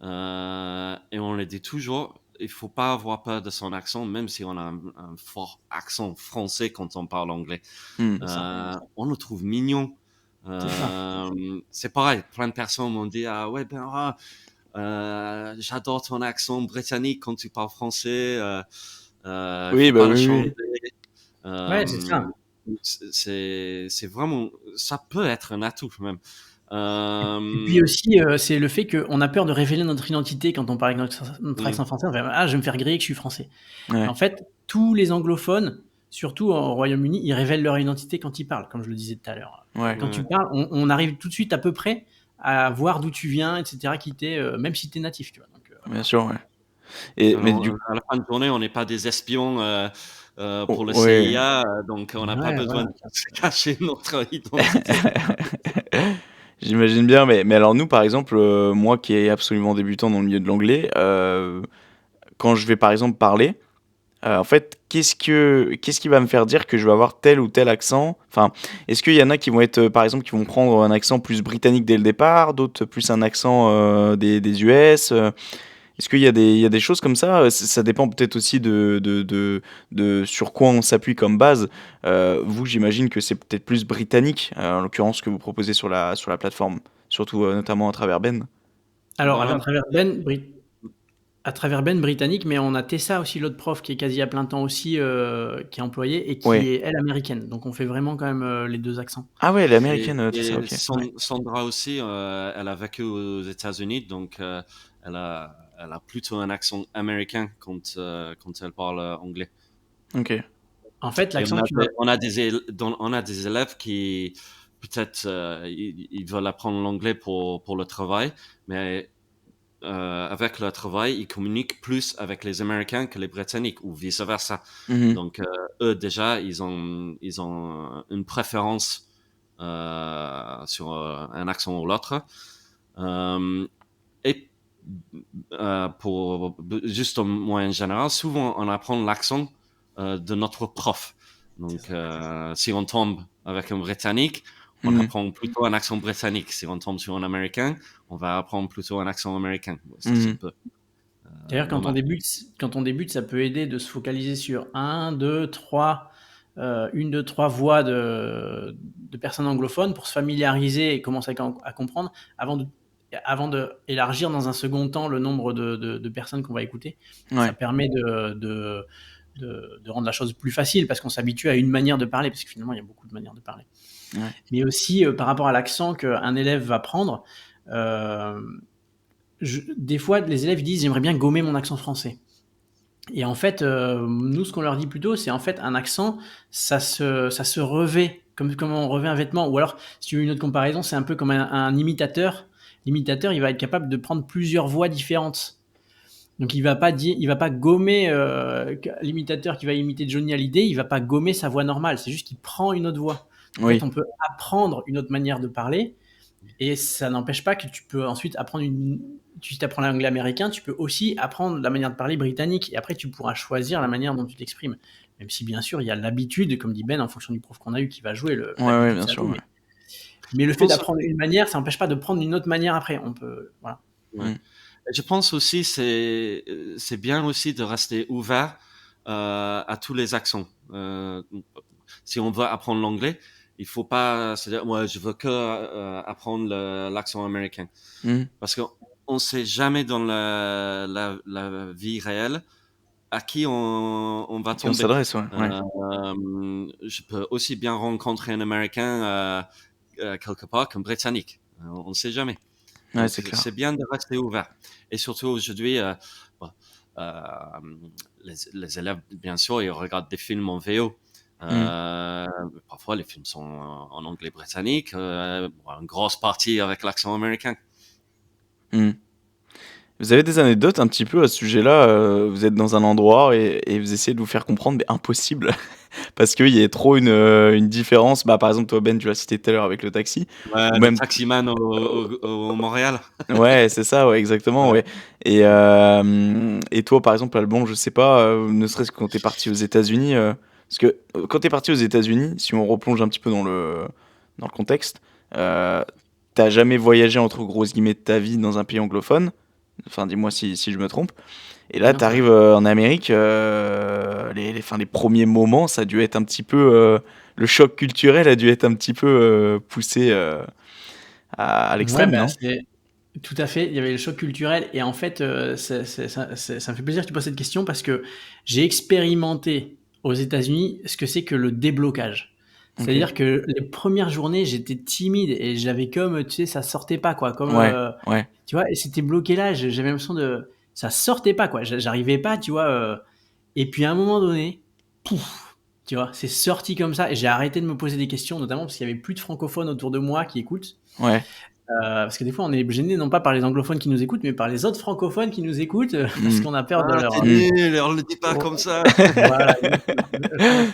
Et on les dit toujours, il faut pas avoir peur de son accent, même si on a un fort accent français quand on parle anglais. mm, C'est ça, On le trouve mignon. c'est ça. C'est pareil, plein de personnes m'ont dit ah ouais j'adore ton accent britannique quand tu parles français. Il oui, faut bah pas le oui, changer. oui. Ouais, c'est Euh, ça. c'est vraiment, ça peut être un atout même. Et puis aussi, c'est le fait qu'on a peur de révéler notre identité quand on parle avec notre Mm. accent français. On fait ah, je vais me faire griller que je suis français. Et Ouais. en fait, tous les anglophones, surtout au Royaume-Uni, ils révèlent leur identité quand ils parlent, comme je le disais tout à l'heure. Ouais. Quand tu Ouais. parles, on arrive tout de suite à peu près à voir d'où tu viens, etc., qui t'es, même si tu es natif, tu vois. Donc, Bien sûr, ouais. Et mais Alors, du à la fin de journée, on n'est pas des espions oh, pour le ouais. CIA, donc on n'a pas ouais, besoin voilà. de se cacher notre identité. J'imagine bien, mais alors nous, par exemple, moi qui est absolument débutant dans le milieu de l'anglais, quand je vais par exemple parler, en fait, qu'est-ce qui va me faire dire que je vais avoir tel ou tel accent? Enfin, est-ce qu'il y en a qui vont être, par exemple, qui vont prendre un accent plus britannique dès le départ, d'autres plus un accent des US? Est-ce qu'il y a il y a des choses comme ça? Ça dépend peut-être aussi de sur quoi on s'appuie comme base. Vous, j'imagine que c'est peut-être plus britannique, en l'occurrence, que vous proposez sur la plateforme, surtout notamment à travers Ben. Alors, Dans la, à travers Ben britannique, mais on a Tessa aussi, l'autre prof qui est quasi à plein temps aussi, qui est employée et qui Ouais. est, elle, américaine. Donc, on fait vraiment quand même les deux accents. Ah ouais, elle est américaine, Tessa, et ok. Ouais. Sandra aussi, elle a vécu aux États-Unis, donc elle a plutôt un accent américain quand elle parle anglais. Ok. En fait, Et l'accent que tu vas... on a des élèves qui, peut-être, ils veulent apprendre l'anglais pour le travail, mais avec le travail, ils communiquent plus avec les Américains que les Britanniques, ou vice-versa. Mhm. Donc, eux, déjà, ils ont une préférence sur un accent ou l'autre. Et juste au moyen général, souvent, on apprend l'accent de notre prof. Donc, si on tombe avec un Britannique, on Mhm. apprend plutôt un accent britannique. Si on tombe sur un Américain, on va apprendre plutôt un accent américain. Ça, c'est Mhm. peu D'ailleurs, normal. quand on débute, ça peut aider de se focaliser sur un, deux, trois, une, deux, trois voix de personnes anglophones pour se familiariser et commencer à comprendre avant de élargir dans un second temps le nombre de personnes qu'on va écouter. Ça Ouais. permet de rendre la chose plus facile parce qu'on s'habitue à une manière de parler, parce que finalement, il y a beaucoup de manières de parler. Ouais. Mais aussi, par rapport à l'accent qu'un élève va prendre, euh, des fois, les élèves disent j'aimerais bien gommer mon accent français. Et en fait, nous, ce qu'on leur dit plutôt, c'est en fait un accent, ça se revêt comme on revêt un vêtement. Ou alors, si tu veux une autre comparaison, c'est un peu comme un imitateur. L'imitateur, il va être capable de prendre plusieurs voix différentes. Donc, il va pas gommer l'imitateur qui va imiter Johnny Hallyday, il va pas gommer sa voix normale. C'est juste qu'il prend une autre voix. En fait, Oui. on peut apprendre une autre manière de parler et ça n'empêche pas que tu peux ensuite apprendre tu t'apprends l'anglais américain, tu peux aussi apprendre la manière de parler britannique. Et après, tu pourras choisir la manière dont tu t'exprimes. Même si, bien sûr, il y a l'habitude, comme dit Ben, en fonction du prof qu'on a eu, qui va jouer. Ouais, ouais, L'habitude, bien ça sûr, joue. ouais. Mais le Je fait pense, d'apprendre une manière, ça n'empêche pas de prendre une autre manière après. On peut, voilà. ouais. Mm. Je pense aussi c'est bien aussi de rester ouvert à tous les accents. Si on veut apprendre l'anglais, il faut pas se dire moi je veux que apprendre l'accent américain, Mm. parce qu'on sait jamais dans la vie réelle à qui on va À qui on tomber. s'adresse, ouais. Ouais. Je peux aussi bien rencontrer un Américain quelque part qu'un Britannique. On ne sait jamais. Ouais, Donc, c'est clair. c'est bien de rester ouvert. Et surtout aujourd'hui, bon, euh, les élèves, bien sûr, ils regardent des films en VO. Mm. Parfois, les films sont en anglais britannique, une grosse partie avec l'accent américain. Mm. Vous avez des anecdotes un petit peu à ce sujet-là? Vous êtes dans un endroit et vous essayez de vous faire comprendre, mais impossible, parce qu'il y a trop une différence. Bah, par exemple, toi, Ben, tu l'as cité tout à l'heure avec le taxi, Ouais, ou le même taximan au Montréal. ouais, c'est ça, ouais, exactement, Ouais. ouais. Et toi, par exemple, Alban, je sais pas, ne serait-ce que quand t'es parti aux États-Unis, parce que quand t'es parti aux États-Unis, si on replonge un petit peu dans le contexte, euh, t'as jamais voyagé entre grosses guillemets de ta vie dans un pays anglophone. Enfin, dis-moi si je me trompe. Et là, Non, c'est vrai. t'arrives en Amérique, les premiers moments, ça a dû être un petit peu, le choc culturel a dû être un petit peu poussé à Ouais, l'extrême, bah, non? c'est tout à fait. Il y avait le choc culturel et en fait, ça me fait plaisir que tu poses cette question parce que j'ai expérimenté aux États-Unis ce que c'est que le déblocage. Ok. C'est-à-dire que les premières journées, j'étais timide et j'avais comme, tu sais, ça sortait pas quoi, comme, Ouais, ouais. tu vois? Et c'était bloqué là, j'avais l'impression de ça sortait pas quoi, j'arrivais pas, tu vois? Et puis à un moment donné, pouf, tu vois? C'est sorti comme ça et j'ai arrêté de me poser des questions, notamment parce qu'il y avait plus de francophones autour de moi qui écoutent. Ouais. Parce que des fois, on est gêné non pas par les anglophones qui nous écoutent, mais par les autres francophones qui nous écoutent, parce Mmh. qu'on a peur de Ah, leur. t'es Mmh. nul, on le dit pas Oh, comme ça. voilà, exactement.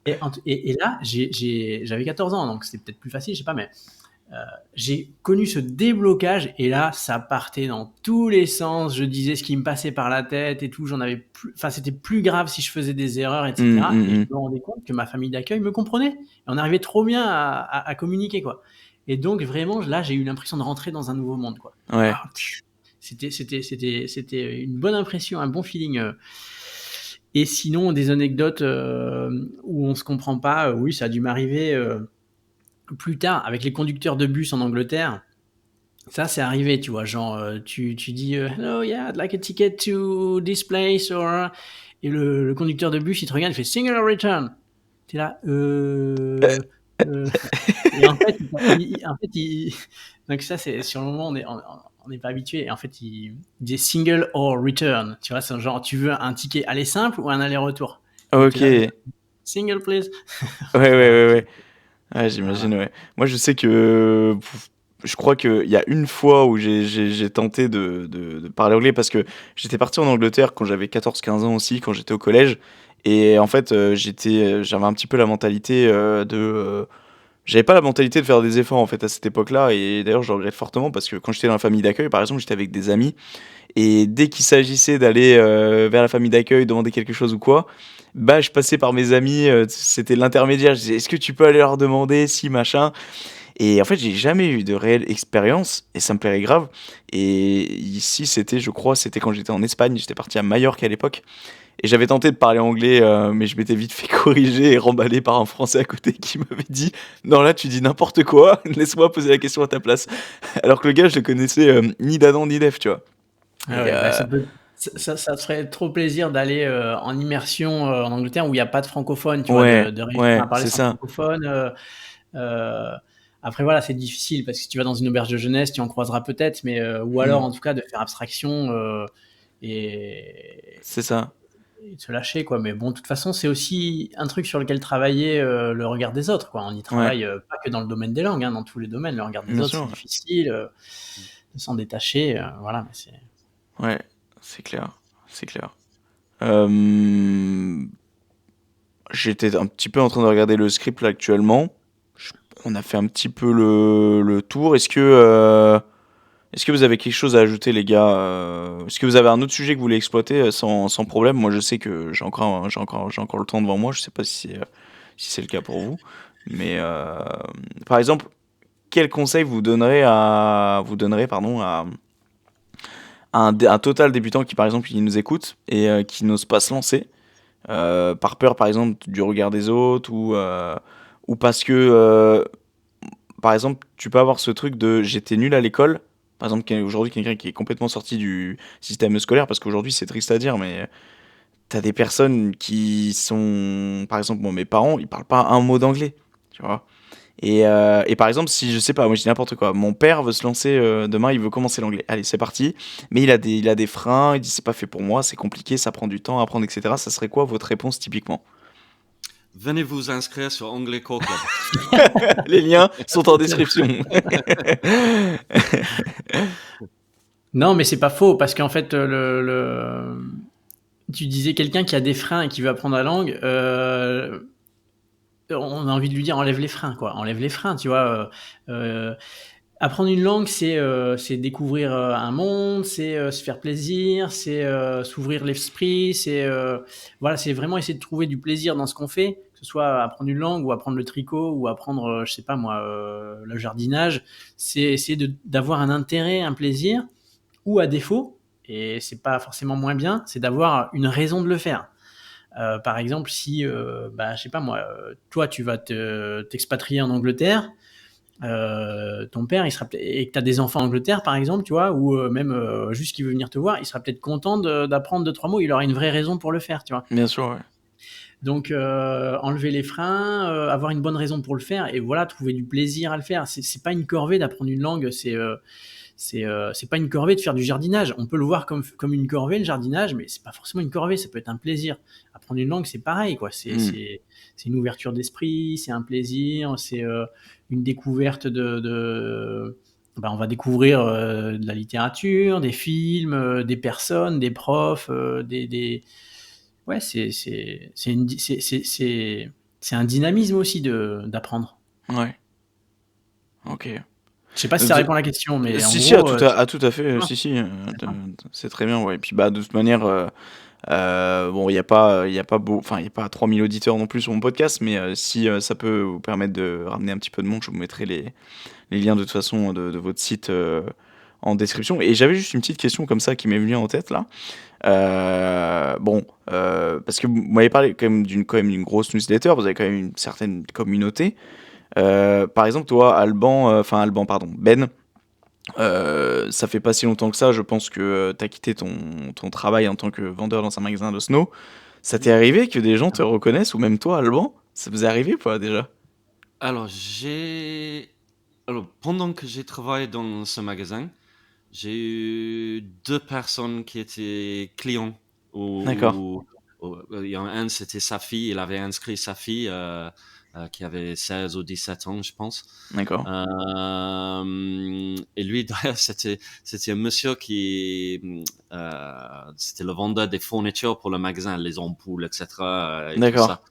Et là, j'avais 14 ans, donc c'était peut-être plus facile, je sais pas, mais euh, j'ai connu ce déblocage et là, ça partait dans tous les sens. Je disais ce qui me passait par la tête et tout. J'en avais plus, enfin, c'était plus grave si je faisais des erreurs, Mmh, etc. mmh, Et je mmh. me rendais compte que ma famille d'accueil me comprenait. Et on arrivait trop bien à communiquer, quoi. Et donc, vraiment, là, j'ai eu l'impression de rentrer dans un nouveau monde, quoi. Ouais. Ah, c'était une bonne impression, un bon feeling. Et sinon, des anecdotes où on se comprend pas, oui, ça a dû m'arriver plus tard avec les conducteurs de bus en Angleterre. Ça, c'est arrivé, tu vois, genre, tu dis, «Hello, yeah, I'd like a ticket to this place or» et le conducteur de bus, il te regarde, il fait: «Single return». Tu es là: heu» et en fait, en fait, il donc ça, c'est sur le moment, on n'est pas habitué et en fait, il disait: «Single or return». Tu vois? C'est genre, tu veux un ticket aller simple ou un aller-retour? Et tu es là: OK. «Single please». Ouais, ouais, Voilà, ouais, ouais. Ouais, voilà. j'imagine, ouais. Moi, je sais que je crois qu'il y a une fois où j'ai tenté de parler anglais parce que j'étais parti en Angleterre quand j'avais 14-15 ans aussi, quand j'étais au collège. Et en fait, j'avais un petit peu la mentalité j'avais pas la mentalité de faire des efforts en fait à cette époque-là. Et d'ailleurs, je le regrette fortement parce que quand j'étais dans la famille d'accueil, par exemple, j'étais avec des amis. Et dès qu'il s'agissait d'aller vers la famille d'accueil, demander quelque chose ou quoi, bah je passais par mes amis, c'était l'intermédiaire. Je disais, est-ce que tu peux aller leur demander si machin. Et en fait, j'ai jamais eu de réelle expérience et ça me plairait grave. Et ici, je crois, c'était quand j'étais en Espagne. J'étais parti à Majorque à l'époque et j'avais tenté de parler anglais, mais je m'étais vite fait corriger et remballer par un Français à côté qui m'avait dit, non là tu dis n'importe quoi, laisse-moi poser la question à ta place. Alors que le gars, je le connaissais ni d'Adam ni d'Ève, tu vois. Ah Et ouais, bah, ça te ferait trop plaisir d'aller, en immersion, en Angleterre où il y a pas de francophones, tu vois? ouais, De réussir ouais, à parler c'est sans ça. francophone, heu, après voilà, c'est difficile parce que si tu vas dans une auberge de jeunesse, tu en croiseras peut-être, mais ou alors Mmh, en tout cas de faire abstraction, et c'est ça. et de se lâcher quoi. Mais bon, de toute façon, c'est aussi un truc sur lequel travailler, le regard des autres quoi. On y Ouais, travaille, pas que dans le domaine des langues, hein, dans tous les domaines. Le regard des bien autres, c'est sûr. difficile, de s'en détacher, voilà, mais c'est Ouais, c'est clair, c'est clair. Hem, J'étais un petit peu en train de regarder le script là actuellement. Je On a fait un petit peu le tour. Est-ce que vous avez quelque chose à ajouter les gars? Est-ce que vous avez un autre sujet que vous voulez exploiter, sans problème? Moi, je sais que j'ai encore le temps devant moi. Je sais pas si c'est le cas pour vous. Mais, par exemple, quel conseil vous donnerez pardon, à un total débutant qui, par exemple, il nous écoute et qui n'ose pas se lancer, par peur, par exemple, du regard des autres ou parce que, par exemple, tu peux avoir ce truc de j'étais nul à l'école. Par exemple, aujourd'hui, quelqu'un qui est complètement sorti du système scolaire, parce qu'aujourd'hui, c'est triste à dire, mais t'as des personnes qui sont, par exemple, moi, mes parents, ils parlent pas un mot d'anglais, tu vois. Et par exemple, si je sais pas, moi je dis n'importe quoi, mon père veut se lancer demain, il veut commencer l'anglais. Allez, c'est parti. Mais il a des freins, il dit c'est pas fait pour moi, c'est compliqué, ça prend du temps à apprendre, etc. Ça serait quoi votre réponse typiquement? venez vous inscrire sur Anglais Co Club. Les liens sont en description. Non, mais c'est pas faux, parce qu'en fait, tu disais quelqu'un qui a des freins et qui veut apprendre la langue, on a envie de lui dire enlève les freins, quoi. Enlève les freins, tu vois. Apprendre une langue, c'est découvrir un monde, c'est se faire plaisir, c'est s'ouvrir l'esprit, voilà, c'est vraiment essayer de trouver du plaisir dans ce qu'on fait, que ce soit apprendre une langue ou apprendre le tricot ou apprendre, je sais pas moi, le jardinage. C'est essayer d'avoir un intérêt, un plaisir, ou à défaut, et c'est pas forcément moins bien, c'est d'avoir une raison de le faire. Par exemple, si, je sais pas moi, toi tu vas t'expatrier en Angleterre, ton père, il sera et que tu as des enfants en Angleterre, par exemple, tu vois, ou même juste qu'il veut venir te voir, il sera peut-être content d'apprendre 2-3 mots, il aura une vraie raison pour le faire, tu vois. Bien sûr, ouais. Donc, enlever les freins, avoir une bonne raison pour le faire, et voilà, trouver du plaisir à le faire. C'est pas une corvée d'apprendre une langue, c'est pas une corvée de faire du jardinage. On peut le voir comme une corvée, le jardinage, mais c'est pas forcément une corvée, ça peut être un plaisir. Apprendre une langue, c'est pareil, quoi. C'est une ouverture d'esprit, c'est un plaisir, c'est une découverte on va découvrir de la littérature, des films, des personnes, des profs, ouais, c'est un dynamisme aussi d'apprendre. Ouais. Ok. Je sais pas si ça répond à la question, mais en Si, gros, tout à fait. Si, c'est très bien. Ouais. Et puis, de toute manière, bon, il y a pas 3000 auditeurs non plus sur mon podcast, mais si ça peut vous permettre de ramener un petit peu de monde, je vous mettrai les liens de toute façon de votre site en description. Et j'avais juste une petite question comme ça qui m'est venue en tête là. Parce que vous m'avez parlé quand même d'une grosse newsletter, vous avez quand même une certaine communauté. Par exemple, toi, pardon, Ben, ça fait pas si longtemps que ça, je pense que tu as quitté ton travail en tant que vendeur dans un magasin de snow. Ça t'est arrivé que des gens te reconnaissent, ou même toi, Alban? Ça vous est arrivé, quoi, déjà? Alors, pendant que j'ai travaillé dans ce magasin, j'ai eu 2 personnes qui étaient clients. D'accord, Il y en a un, c'était sa fille. Il avait inscrit sa fille qui avait 16 ou 17 ans, je pense. d'accord, Et lui, d'ailleurs, c'était un monsieur c'était le vendeur des fournitures pour le magasin, les ampoules, etc. Et tout d'accord. ça.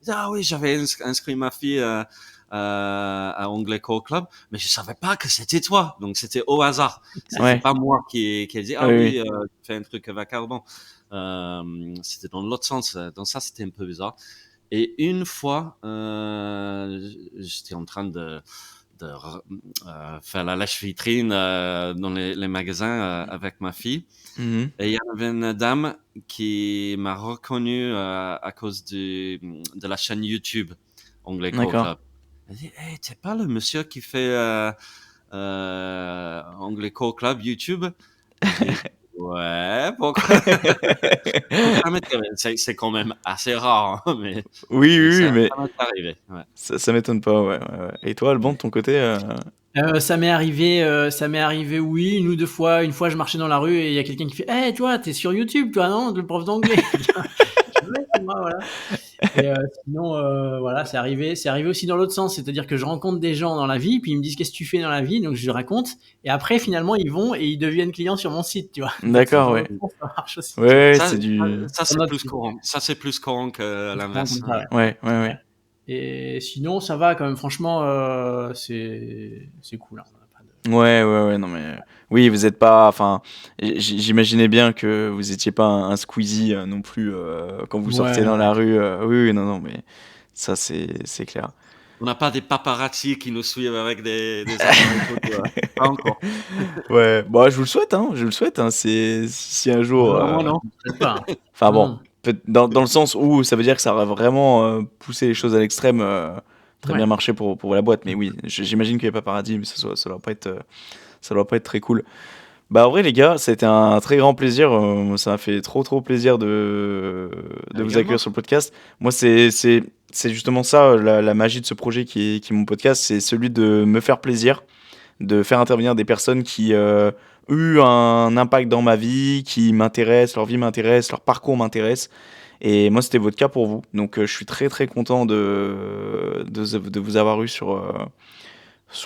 Ah oui, j'avais inscrit ma fille à Anglais Co Club, mais je savais pas que c'était toi. Donc c'était au hasard. C'était Ouais, pas moi qui ai dit ah oui, oui, oui. tu fais un truc avec Alban. C'était dans l'autre sens. Donc ça, c'était un peu bizarre. Et une fois, j'étais en train de faire la lèche-vitrine dans les magasins avec ma fille. Mhm. Et il y avait une dame qui m'a reconnu à cause de la chaîne YouTube Anglais Co D'accord. Club. Elle dit, hey, t'es pas le monsieur qui fait Anglais Co Club YouTube? Je dis, ouais, pourquoi? C'est quand même assez rare, hein, mais Oui, oui, oui, ça mais m'est arrivé. Ouais. ça m'étonne pas, ouais, ouais, ouais. Et toi, Alban, de ton côté Ça m'est arrivé, oui, 1 ou 2 fois. Une fois, je marchais dans la rue et il y a quelqu'un qui fait hey, toi, t'es sur YouTube, toi, non? Le prof d'anglais. Je fais, ouais, c'est moi, voilà. Et sinon, voilà, c'est arrivé aussi dans l'autre sens. C'est-à-dire que je rencontre des gens dans la vie, puis ils me disent qu'est-ce que tu fais dans la vie, donc je raconte. Et après, finalement, ils vont et ils deviennent clients sur mon site, tu vois. Donc, D'accord, dans ouais. l'autre sens, ça marche aussi, tu vois. Ouais, Ça, c'est du... c'est plus courant. Ça, c'est plus courant que C'est souvent l'inverse. comme ça, ouais. Ouais, ouais, Ouais. ouais. Et sinon, ça va quand même. Franchement, c'est cool, hein. On a pas de... Ouais, ouais, ouais, non mais... Oui, vous êtes pas... Enfin, j'imaginais bien que vous étiez pas un Squeezie non plus quand vous sortez Ouais, dans ouais. la rue. Oui, oui, non, non, mais ça, c'est clair. On n'a pas des paparazzi qui nous suivent avec des appareils photo. Pas encore. Ouais, bah, je vous le souhaite, hein, je le souhaite, hein, si un jour... Non, moi non. Je sais pas. Enfin bon, Non. dans le sens où ça veut dire que ça aurait vraiment poussé les choses à l'extrême, très bien Ouais. marché pour la boîte. Mais oui, j'imagine qu'il n'y a pas paradis, mais ça doit pas être très cool. Bah, en vrai, les gars, ça a été un très grand plaisir. Ça m'a fait trop plaisir de vous Également. accueillir sur le podcast. Moi, c'est justement ça, la magie de ce projet qui est mon podcast, c'est celui de me faire plaisir, de faire intervenir des personnes qui ont eu un impact dans ma vie, qui m'intéressent, leur vie m'intéresse, leur parcours m'intéresse. Et moi, c'était votre cas pour vous. Donc, je suis très, très content de vous avoir eu sur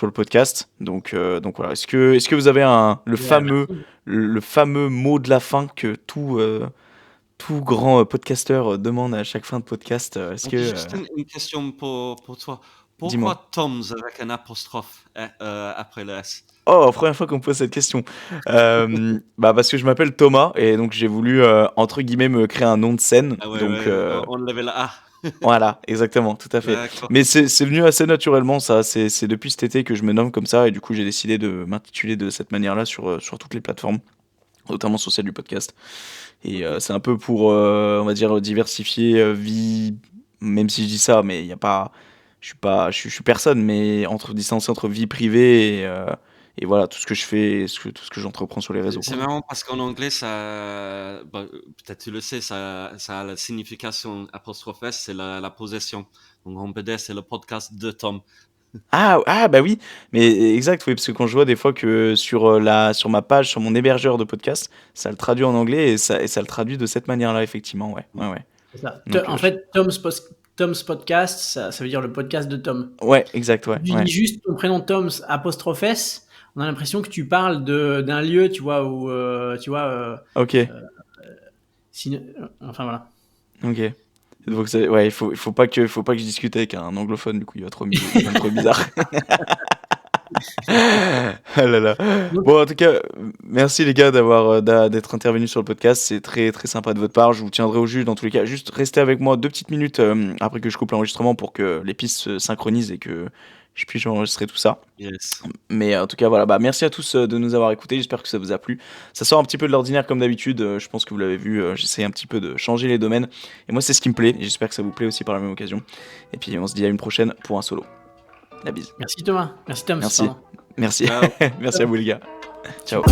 le podcast. Donc voilà. Est-ce que vous avez le fameux mot de la fin que tout grand podcasteur demande à chaque fin de podcast? Est-ce J'ai que, juste une question pour toi. dis-moi. Pourquoi Tom's avec un apostrophe après le S? Oh, première fois qu'on me pose cette question. Parce que je m'appelle Thomas et donc j'ai voulu, entre guillemets, me créer un nom de scène. Ah ouais, Donc, on levait la A. voilà, exactement, tout à fait. D'accord. Mais c'est venu assez naturellement, ça. C'est depuis cet été que je me nomme comme ça et du coup, j'ai décidé de m'intituler de cette manière-là sur toutes les plateformes, notamment sur celle du podcast. Et c'est un peu pour, on va dire, diversifier vie, même si je dis ça, mais il y a pas, je suis personne, mais distancier entre vie privée et voilà, tout ce que je fais, tout ce que j'entreprends sur les réseaux, C'est quoi. marrant parce qu'en anglais, peut-être tu le sais, ça a la signification apostrophe S, c'est la possession. Donc on peut dire c'est le podcast de Tom. Bah oui, mais exact, oui, parce que quand je vois des fois que sur ma page, sur mon hébergeur de podcast, ça le traduit en anglais et ça le traduit de cette manière-là, effectivement, ouais, ouais, ouais. C'est ça. Donc, En fait, Tom's Podcast, ça veut dire le podcast de Tom. ouais, exact, ouais, Tu ouais. dis juste ton prénom Tom's apostrophe S, on a l'impression que tu parles d'un lieu, tu vois, où, tu vois, Ok, enfin voilà. ok. Donc, ouais, il faut pas que je discute avec un anglophone, du coup, il va me trouver bizarre. Ah là là. Bon, en tout cas, merci les gars d'être intervenus sur le podcast. C'est très très sympa de votre part. Je vous tiendrai au jus dans tous les cas. Juste restez avec moi 2 petites minutes après que je coupe l'enregistrement pour que les pistes se synchronisent et que je puisse enregistrer tout ça. Yes. Mais en tout cas, voilà. Merci à tous de nous avoir écoutés. J'espère que ça vous a plu. Ça sort un petit peu de l'ordinaire comme d'habitude. Je pense que vous l'avez vu. J'essaie un petit peu de changer les domaines. Et moi, c'est ce qui me plaît. Et j'espère que ça vous plaît aussi par la même occasion. Et puis, on se dit à une prochaine pour un solo. La bise. Merci Thomas. Merci Tom. Merci. Merci. Ciao. Merci à vous les gars. Ciao.